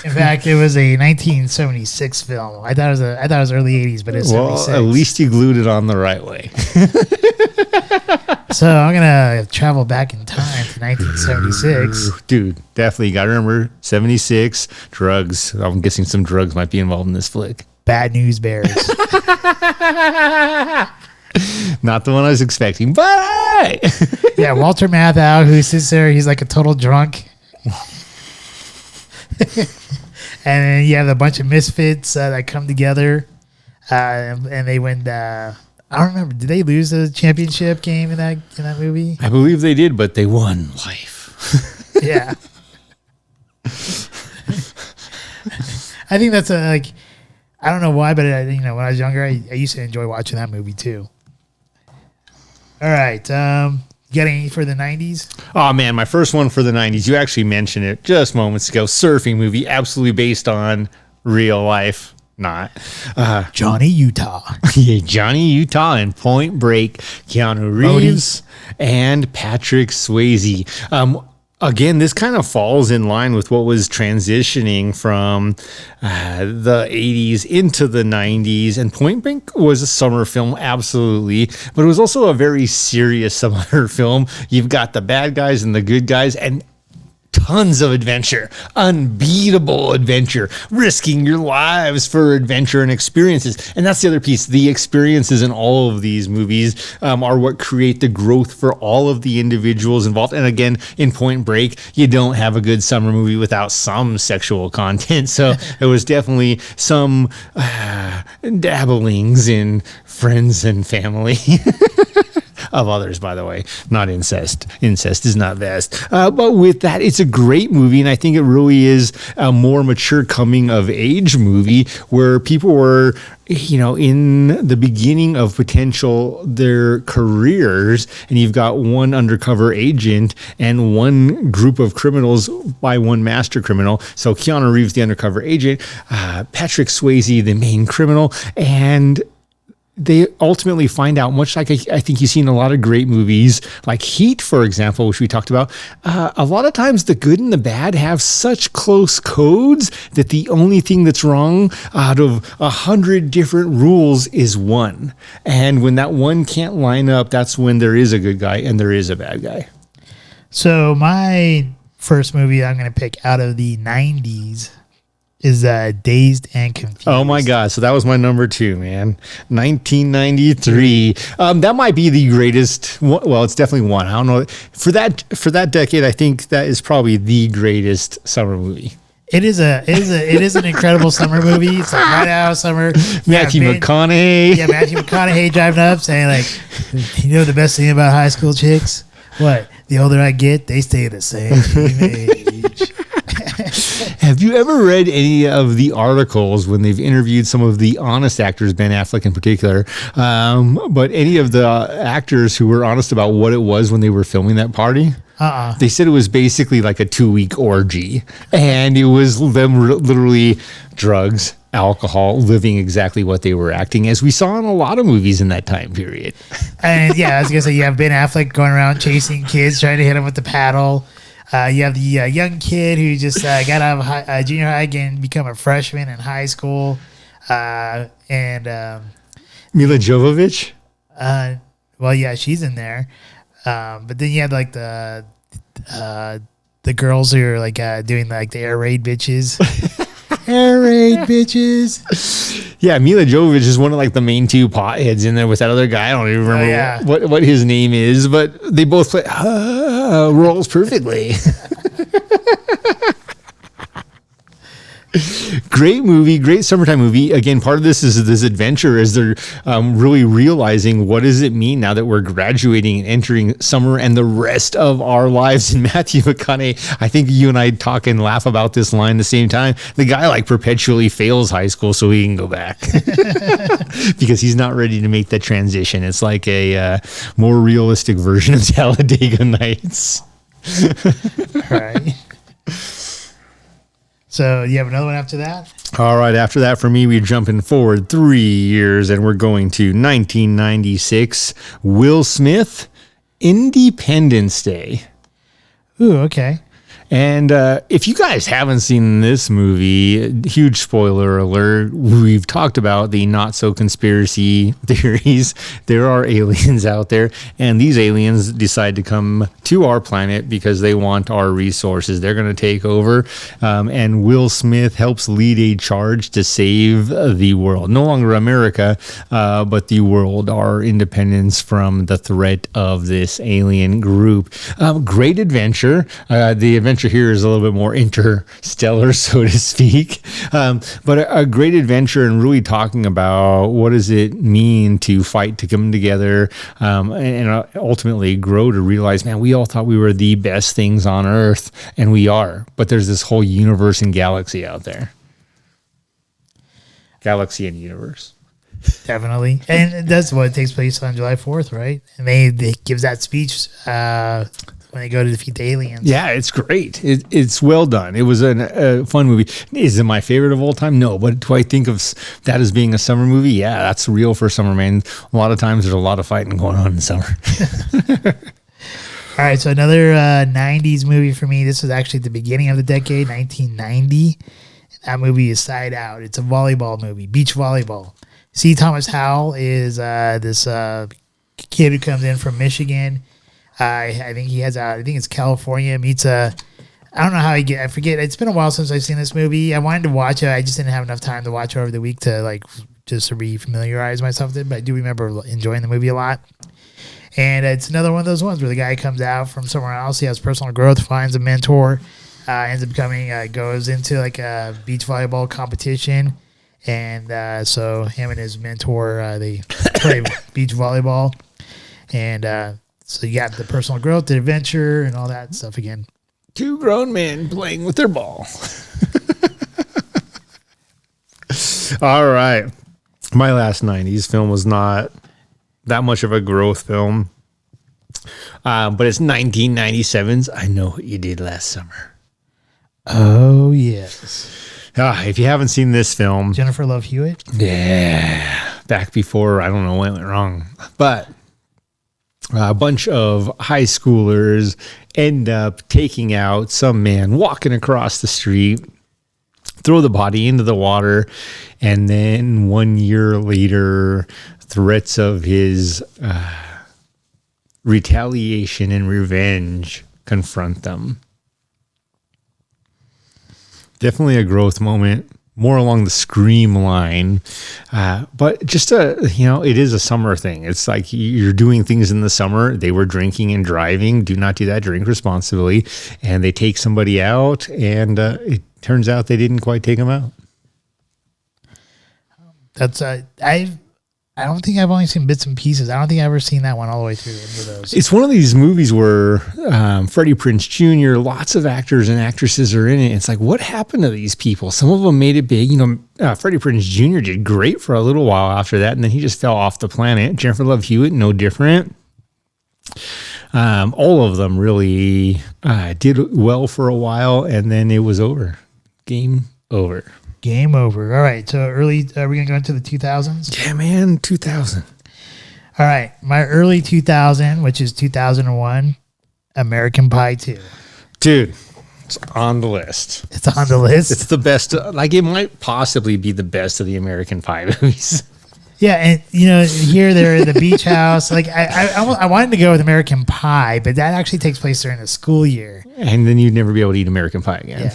In fact, it was a 1976 film. I thought it was early 80s, but it's 76. Well, at least you glued it on the right way. So I'm gonna travel back in time to 1976. Dude, definitely got to remember 76 drugs. I'm guessing some drugs might be involved in this flick. Bad News Bears. Not the one I was expecting, but Yeah, Walter Matthau, who sits there, he's like a total drunk. And then you have a bunch of misfits that come together, and they win. I don't remember. Did they lose the championship game in that movie? I believe they did, but they won life. Yeah. I think that's I don't know why, but when I was younger, I used to enjoy watching that movie too. All right. You got any for the 90s? Oh, man, my first one for the 90s. You actually mentioned it just moments ago. Surfing movie, absolutely based on real life. Not. Johnny Utah. Yeah, Johnny Utah and Point Break. Keanu Reeves and Patrick Swayze. Again, this kind of falls in line with what was transitioning from the 80s into the 90s. And Point Break was a summer film, absolutely. But it was also a very serious summer film. You've got the bad guys and the good guys, and tons of adventure, unbeatable adventure, risking your lives for adventure and experiences. And that's the other piece. The experiences in all of these movies are what create the growth for all of the individuals involved. And again, in Point Break, you don't have a good summer movie without some sexual content. So it was definitely some dabblings in friends and family. Of others, by the way, not incest. Incest is not best. But with that, it's a great movie, and I think it really is a more mature coming of age movie where people were, in the beginning of their careers, and you've got one undercover agent and one group of criminals by one master criminal. So Keanu Reeves, the undercover agent, Patrick Swayze, the main criminal, and they ultimately find out, much like I think you see in a lot of great movies, like Heat, for example, which we talked about. A lot of times the good and the bad have such close codes that the only thing that's wrong out of 100 different rules is one. And when that one can't line up, that's when there is a good guy and there is a bad guy. So my first movie I'm going to pick out of the 90s is Dazed and Confused. Oh my God. So that was my number 2, man. 1993. That might be the greatest. Well, it's definitely one. I don't know. For that decade, I think that is probably the greatest summer movie. It is an incredible summer movie. It's like right out of summer. Matthew McConaughey. Yeah, Matthew McConaughey driving up saying like, the best thing about high school chicks? What? The older I get, they stay the same age. Have you ever read any of the articles when they've interviewed some of the honest actors, Ben Affleck in particular, but any of the actors who were honest about what it was when they were filming that party? They said it was basically like a 2-week orgy, and it was them literally drugs, alcohol, living exactly what they were acting, as we saw in a lot of movies in that time period. And yeah, I was gonna say, you have Ben Affleck going around chasing kids, trying to hit them with the paddle. You have the young kid who just got out of junior high and become a freshman in high school. And Mila Jovovich? Well, yeah, she's in there. But then you had like the girls who are like doing like the air raid bitches. Air raid bitches. Yeah, Mila Jovovich is one of like the main 2 potheads in there with that other guy. I don't even remember what his name is, but they both play roles perfectly. Great movie, great summertime movie. Again, part of this is this adventure as they're really realizing what does it mean now that we're graduating and entering summer and the rest of our lives. And Matthew McConaughey, I think you and I talk and laugh about this line the same time. The guy like perpetually fails high school so he can go back because he's not ready to make that transition. It's like a more realistic version of Talladega Nights. Right. So you have another one after that? All right. After that, for me, we're jumping forward 3 years and we're going to 1996. Will Smith, Independence Day. Ooh, okay. And if you guys haven't seen this movie, huge spoiler alert, we've talked about the not so conspiracy theories. There are aliens out there, and these aliens decide to come to our planet because they want our resources. They're going to take over, and Will Smith helps lead a charge to save the world. No longer America, but the world, our independence from the threat of this alien group. Great adventure. The adventure here is a little bit more interstellar, so to speak, but a great adventure, and really talking about what does it mean to fight to come together, and ultimately grow to realize, man, we all thought we were the best things on Earth, and we are, but there's this whole universe and galaxy out there. Galaxy and universe. Definitely. And that's what takes place on July 4th, right? And they gives that speech when they go to defeat the aliens. Yeah, it's great. It's well done. It was a fun movie. Is it my favorite of all time? No, but do I think of that as being a summer movie? Yeah, that's real for summer, man. A lot of times there's a lot of fighting going on in summer. All right, so another 90s movie for me. This was actually at the beginning of the decade, 1990. That movie is Side Out. It's a volleyball movie, beach volleyball. C. Thomas Howell is this kid who comes in from Michigan. I think he has I think it's California, meets I don't know how he I forget. It's been a while since I've seen this movie. I wanted to watch it. I just didn't have enough time to watch it over the week to just to re-familiarize myself with it. But I do remember enjoying the movie a lot. And it's another one of those ones where the guy comes out from somewhere else. He has personal growth, finds a mentor, ends up becoming, goes into like a beach volleyball competition. And so him and his mentor, they play beach volleyball. And so you got the personal growth, the adventure, and all that stuff again. Two grown men playing with their ball. All right. My last 90s film was not that much of a growth film, but it's 1997's I Know What You Did Last Summer. Oh, yes. If you haven't seen this film. Jennifer Love Hewitt? Yeah. Back before, I don't know what went wrong. But a bunch of high schoolers end up taking out some man walking across the street, throw the body into the water, and then 1 year later, threats of his retaliation and revenge confront them. Definitely a growth moment, more along the Scream line, but just it is a summer thing. It's like you're doing things in the summer. They were drinking and driving. Do not do that. Drink responsibly. And they take somebody out, and it turns out they didn't quite take them out. That's I don't think I've only seen bits and pieces. I don't think I've ever seen that one all the way through any of those. It's one of these movies where Freddie Prinze Jr., lots of actors and actresses are in it. It's like, what happened to these people? Some of them made it big. Freddie Prinze Jr. did great for a little while after that, and then he just fell off the planet. Jennifer Love Hewitt, no different. All of them really did well for a while, and then it was over. Game over. Game over. All right. So early, are we going to go into the 2000s? Yeah, man. 2000. All right. My early 2000, which is 2001, American Pie 2. Dude, it's on the list. It's on the list. It's the best. It might possibly be the best of the American Pie movies. Yeah, and here they're at the beach house. Like I wanted to go with American Pie, but that actually takes place during the school year. And then you'd never be able to eat American Pie again. Yeah.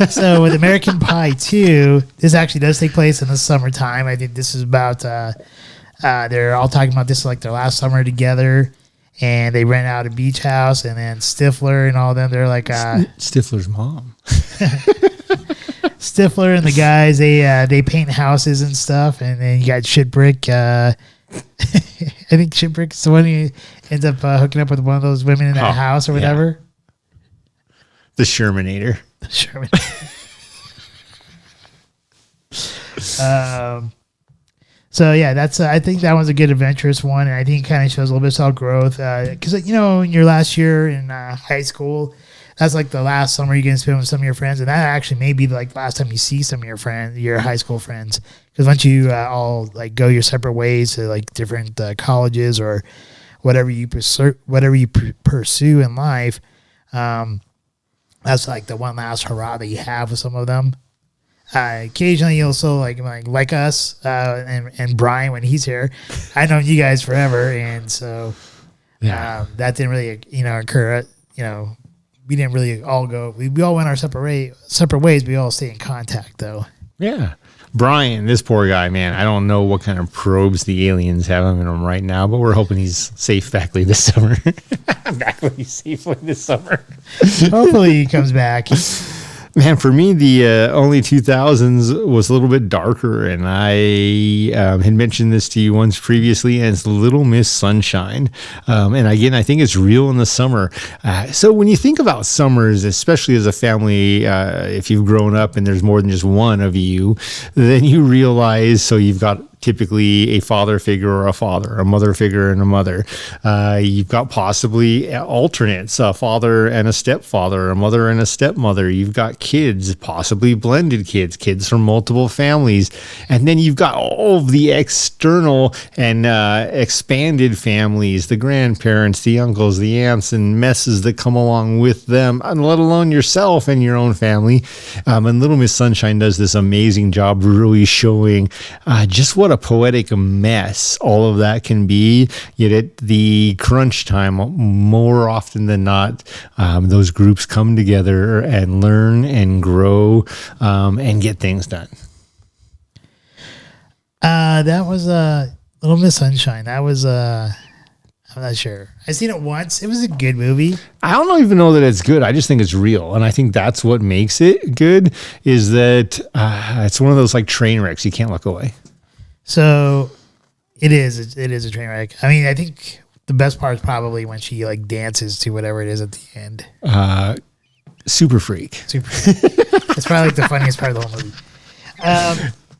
So with American Pie 2, this actually does take place in the summertime. I think this is about they're all talking about this like their last summer together, and they rent out a beach house, and then Stifler and all them, they're like Stifler's mom. Stifler and the guys, they paint houses and stuff, and then you got Shitbrick. I think Shitbrick's the one who ends up hooking up with one of those women in that house or whatever. Yeah. The Shermanator. So yeah, that's I think that one's a good adventurous one, and I think it kind of shows a little bit of self growth because in your last year in high school, that's like the last summer you're going to spend with some of your friends. And that actually may be like last time you see some of your friends, your high school friends. Because once you all like go your separate ways to like different colleges or whatever you pursue in life, That's like the one last hurrah that you have with some of them. Occasionally, you also like us and Brian when he's here. I've known you guys forever, and so that didn't really occur. We didn't really all go. We all went our separate ways. We all stay in contact though. Yeah. Brian, this poor guy, man. I don't know what kind of probes the aliens have in him right now, but we're hoping he's safe safely this summer. Hopefully he comes back. Man, for me, the early 2000s was a little bit darker, and I had mentioned this to you once previously, and it's Little Miss Sunshine. And again, I think it's real in the summer. So when you think about summers, especially as a family, if you've grown up and there's more than just one of you, then you realize, so you've got typically a father figure or a father, a mother figure and a mother. You've got possibly alternates, a father and a stepfather, a mother and a stepmother. You've got kids, possibly blended kids from multiple families. And then you've got all of the external and expanded families, the grandparents, the uncles, the aunts, and messes that come along with them, and let alone yourself and your own family. And Little Miss Sunshine does this amazing job really showing just what a poetic mess all of that can be. Yet at the crunch time, more often than not, those groups come together and learn and grow and get things done. That was Little Miss Sunshine. That was I'm not sure. I've seen it once. It was a good movie. I don't even know that it's good. I just think it's real. And I think that's what makes it good, is that it's one of those like train wrecks. You can't look away. So it is a train wreck. I mean, I think the best part is probably when she like dances to whatever it is at the end. Super freak. It's probably like the funniest part of the whole movie.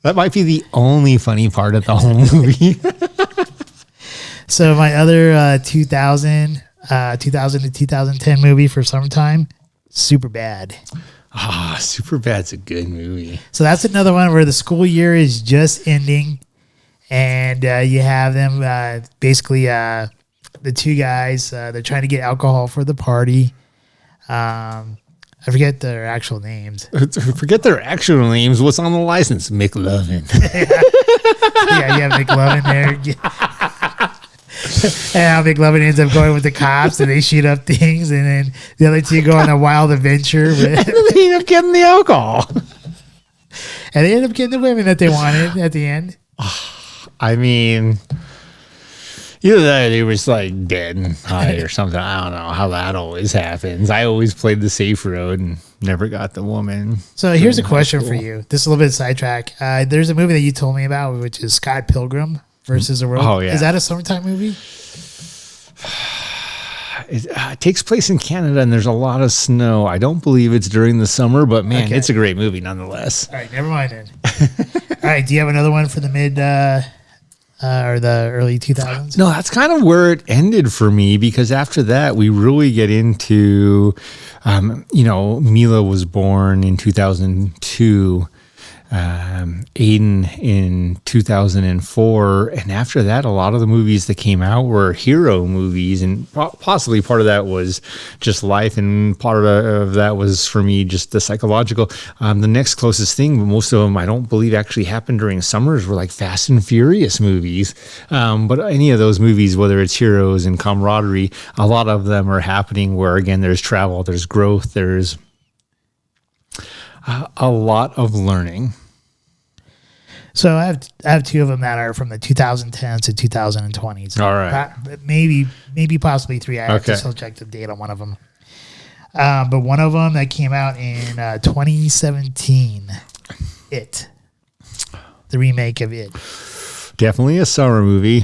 That might be the only funny part of the whole movie. So my other 2000 to 2010 movie for summertime, Superbad. Superbad's a good movie. So that's another one where the school year is just ending, and you have them basically the two guys. They're trying to get alcohol for the party. I forget their actual names. Forget their actual names. What's on the license? McLovin. Yeah, you have McLovin there. And McLovin ends up going with the cops, and they shoot up things, and then the other two go on a wild adventure. They end up getting the alcohol. And they end up getting the women that they wanted at the end. I mean, either that or they was like dead and high or something. I don't know how that always happens. I always played the safe road and never got the woman. So here's a question for you. This is a little bit of sidetrack. There's a movie that you told me about, which is Scott Pilgrim versus the World. Oh, yeah. Is that a summertime movie? It takes place in Canada, and there's a lot of snow. I don't believe it's during the summer, but man, Okay. it's a great movie nonetheless. All right, never mind then. All right, do you have another one for the mid or the early 2000s? No, that's kind of where it ended for me, because after that, we really get into, Mila was born in 2002. Aiden in 2004, and after that a lot of the movies that came out were hero movies, and possibly part of that was just life, and part of that was for me just the psychological. The next closest thing, but most of them I don't believe actually happened during summers, were like Fast and Furious movies. But any of those movies, whether it's heroes and camaraderie, a lot of them are happening where again there's travel, there's growth, there's a lot of learning. So I have two of them that are from the 2010s to 2020s. All right. Maybe possibly three. I have to still check the date on one of them. But one of them that came out in 2017, It, the remake of It. Definitely a summer movie.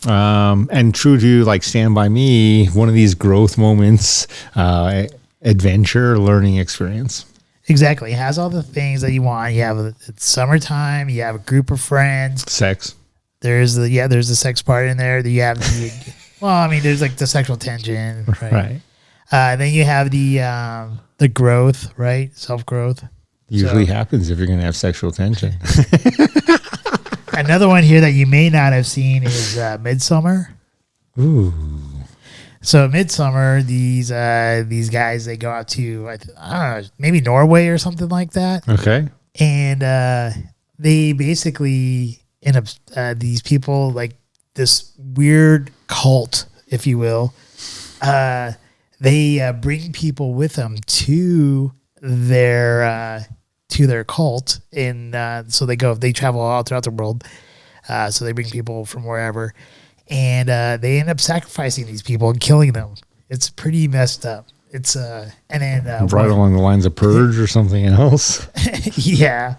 And true to like Stand By Me, one of these growth moments, adventure, learning experience. Exactly. It has all the things that you want. You have it's summertime. You have a group of friends. Sex. There's the sex part in there. You have there's like the sexual tension. Right. Then you have the growth, right? Self-growth. Usually happens if you're going to have sexual tension. Another one here that you may not have seen is Midsummer. Ooh. So midsummer, these guys, they go out to I don't know, maybe Norway or something like that, Okay. and they basically end up these people, like this weird cult, if you will. They bring people with them to their cult, and so they travel all throughout the world. So they bring people from wherever, and they end up sacrificing these people and killing them. It's pretty messed up. It's and then Right along the lines of Purge or something else. yeah.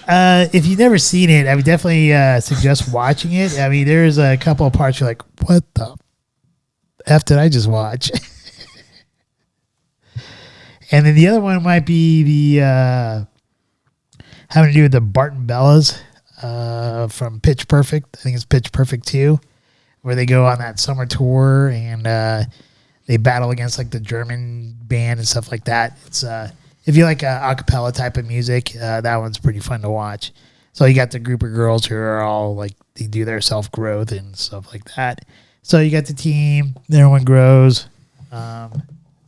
If you've never seen it, I would definitely suggest watching it. I mean, there's a couple of parts you're like, what the F did I just watch? And then the other one might be the having to do with the Barton Bellas from Pitch Perfect. I think it's Pitch Perfect 2, where they go on that summer tour and they battle against like the German band and stuff like that. It's if you like a cappella type of music, that one's pretty fun to watch. So you got the group of girls who are all like, they do their self growth and stuff like that. So you got the team, everyone grows.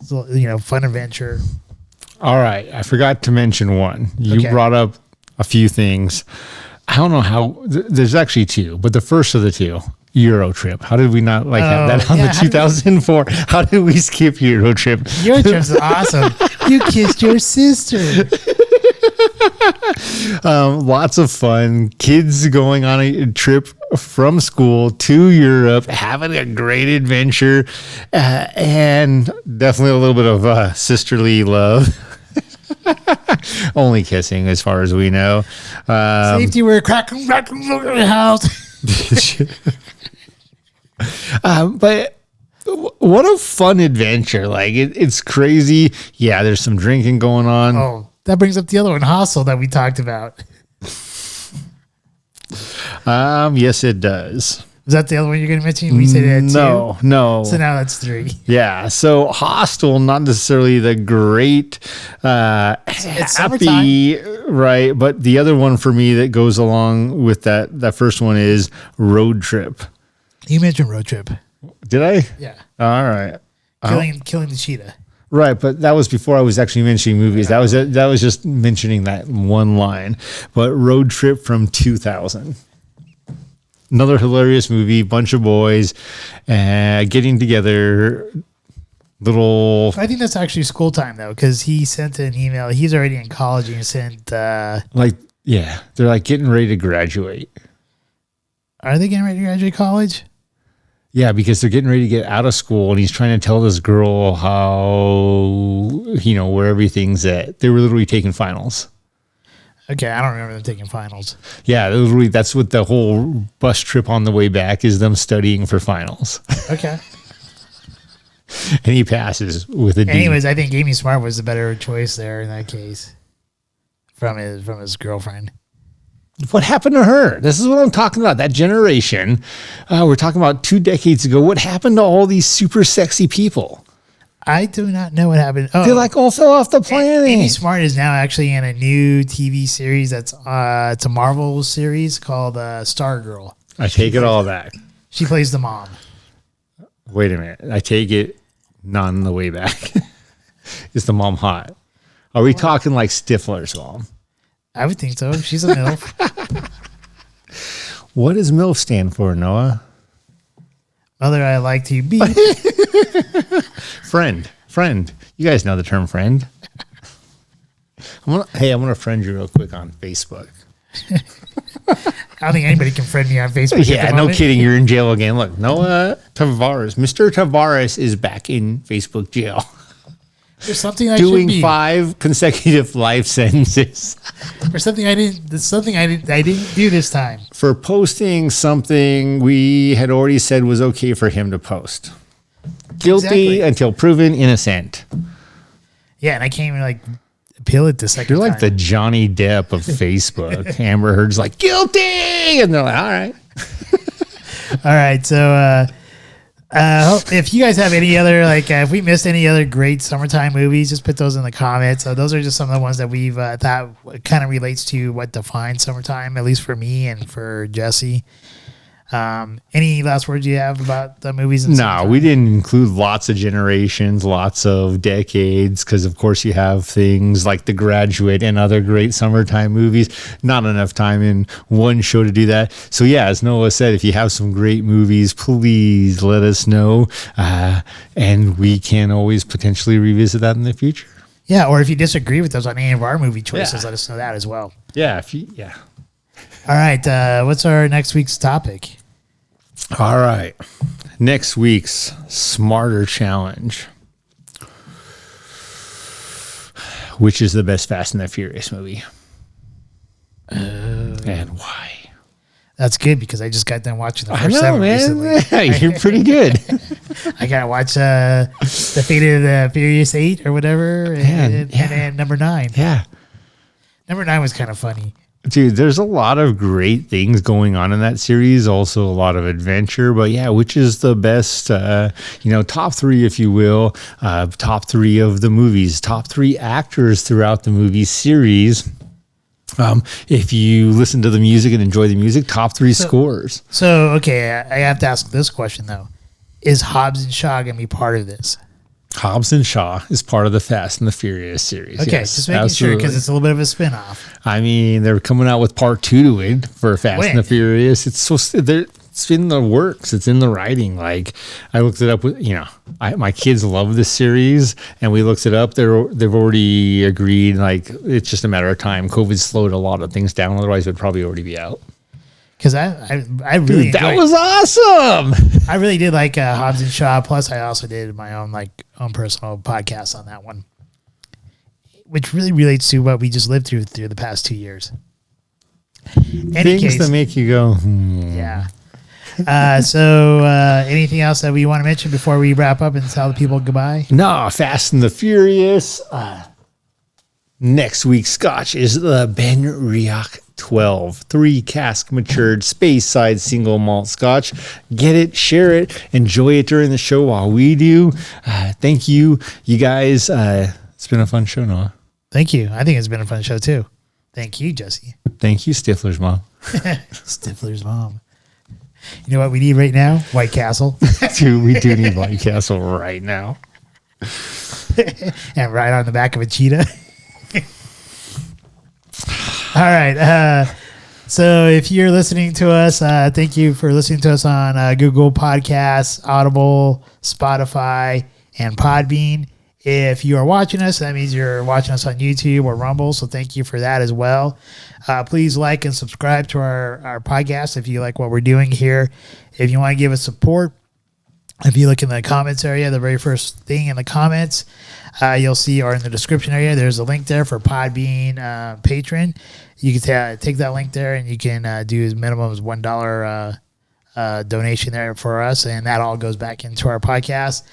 So, fun adventure. All right. I forgot to mention one. You Okay. brought up a few things. I don't know how. There's actually two, but the first of the two, Euro Trip. How did we not have that on the 2004? How did we skip Euro Trip? Your trip's awesome. You kissed your sister. Lots of fun. Kids going on a trip from school to Europe, having a great adventure, and definitely a little bit of sisterly love. Only kissing, as far as we know. Safety wear, crack in the house. But what a fun adventure! Like it's crazy. Yeah, there's some drinking going on. Oh, that brings up the other one, Hostel, that we talked about. Yes, it does. Was that the other one you're going to mention? We said that too. No. So now that's 3. Yeah. So Hostel, not necessarily the great, It's happy, right? But the other one for me that goes along with that first one is Road Trip. You mentioned Road Trip. Did I? Yeah. All right. Killing the cheetah. Right, but that was before I was actually mentioning movies. That was just mentioning that one line. But Road Trip from 2000. Another hilarious movie, bunch of boys getting together, little... I think that's actually school time, though, because he sent an email. He's already in college, and he sent... they're like getting ready to graduate. Are they getting ready to graduate college? Yeah, because they're getting ready to get out of school, and he's trying to tell this girl how, where everything's at. They were literally taking finals. Okay, I don't remember them taking finals. Yeah, literally, that's what the whole bus trip on the way back is, them studying for finals. Okay. And he passes with a D. Anyways, I think Amy Smart was the better choice there in that case from his girlfriend. What happened to her? This is what I'm talking about. That generation. We're talking about 2 decades ago. What happened to all these super sexy people? I do not know what happened. Oh, They all fell off the planet. Amy Smart is now actually in a new TV series that's it's a Marvel series called Stargirl. I take it all back. She plays the mom. Wait a minute. I take it not on the way back. Is the mom hot? Are we talking like Stifler's mom? I would think so. She's a MILF. What does MILF stand for, Noah? Mother, I like to be. Friend. You guys know the term friend. I'm gonna friend you real quick on Facebook. I don't think anybody can friend me on Facebook. Yeah, at the no moment. kidding. You're in jail again. Look, Noah Tavares, Mr. Tavares is back in Facebook jail. There's something I Doing should be. 5 consecutive life sentences For something I didn't. There's something I didn't do this time. for posting something we had already said was okay for him to post. Guilty Exactly. until proven innocent. Yeah, and I can't even appeal it the second You're like the time. Johnny Depp of Facebook. Amber Heard's like, guilty! And they're like, all right. All right, so if you guys have any other if we missed any other great summertime movies, just put those in the comments. Those are just some of the ones that we've thought kind of relates to what defines summertime, at least for me and for Jesse. Any last words you have about the movies? And No, we didn't include lots of generations, lots of decades, because of course you have things like The Graduate and other great summertime movies. Not enough time in one show to do that. So yeah, as Noah said, if you have some great movies, please let us know, and we can always potentially revisit that in the future. Yeah, or if you disagree with us on any of our movie choices, let us know that as well. Yeah, All right, what's our next week's topic? All right. Next week's Smarter Challenge. Which is the best Fast and the Furious movie? And why? That's good because I just got done watching the first 7 recently. Yeah, you're pretty good. I got to watch the Fate of the Furious 8 or whatever, and number 9. Yeah. Number 9 was kind of funny. Dude, there's a lot of great things going on in that series. Also, a lot of adventure. But yeah, which is the best, top 3, if you will, top 3 of the movies, top 3 actors throughout the movie series. If you listen to the music and enjoy the music, top 3 scores. So, okay, I have to ask this question, though. Is Hobbs and Shaw going to be part of this? Hobbs and Shaw is part of the Fast and the Furious series. Okay, yes, just making sure because it's a little bit of a spinoff. I mean, they're coming out with part 2 to it for Fast and the Furious. It's in the works. It's in the writing. Like I looked it up with, my kids love this series, and we looked it up. They've already agreed. Like it's just a matter of time. COVID slowed a lot of things down. Otherwise, it would probably already be out. Because I really Dude, that was awesome. I really did like Hobbs and Shaw. Plus, I also did my own personal podcast on that one, which really relates to what we just lived through the past 2 years. Things that make you go, Yeah. So anything else that we want to mention before we wrap up and tell the people goodbye? No, Fast and the Furious. Next week's Scotch is the Ben Riach 12, 3 cask matured space side single malt Scotch. Get it, share it, enjoy it during the show while we do. Thank you, you guys. It's been a fun show, Noah. Thank you. I think it's been a fun show too. Thank you, Jesse. Thank you, Stifler's mom. Stifler's mom. You know what we need right now? White Castle. Dude, we do need White Castle right now. And ride on the back of a cheetah. All right. So if you're listening to us, thank you for listening to us on Google Podcasts, Audible, Spotify, and Podbean. If you are watching us, that means you're watching us on YouTube or Rumble. So thank you for that as well. Please like and subscribe to our podcast if you like what we're doing here. If you want to give us support, if you look in the comments area, the very first thing in the comments, you'll see, or in the description area, there's a link there for Podbean Patron. You can take that link there and you can do as minimum as $1 donation there for us, and that all goes back into our podcast.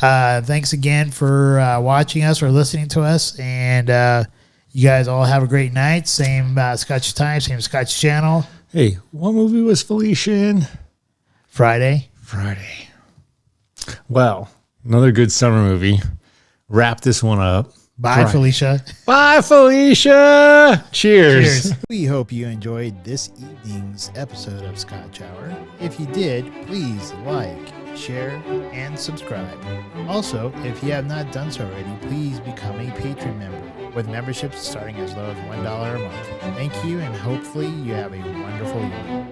Thanks again for watching us or listening to us, and you guys all have a great night. Same Scotch time, same Scotch channel. Hey, what movie was Felicia in? Friday. Well, another good summer movie. Wrap this one up. Bye, Felicia. Bye, Felicia. Cheers. We hope you enjoyed this evening's episode of Scotch Hour. If you did, please like, share, and subscribe. Also, if you have not done so already, please become a Patron member, with memberships starting as low as $1 a month. Thank you, and hopefully you have a wonderful evening.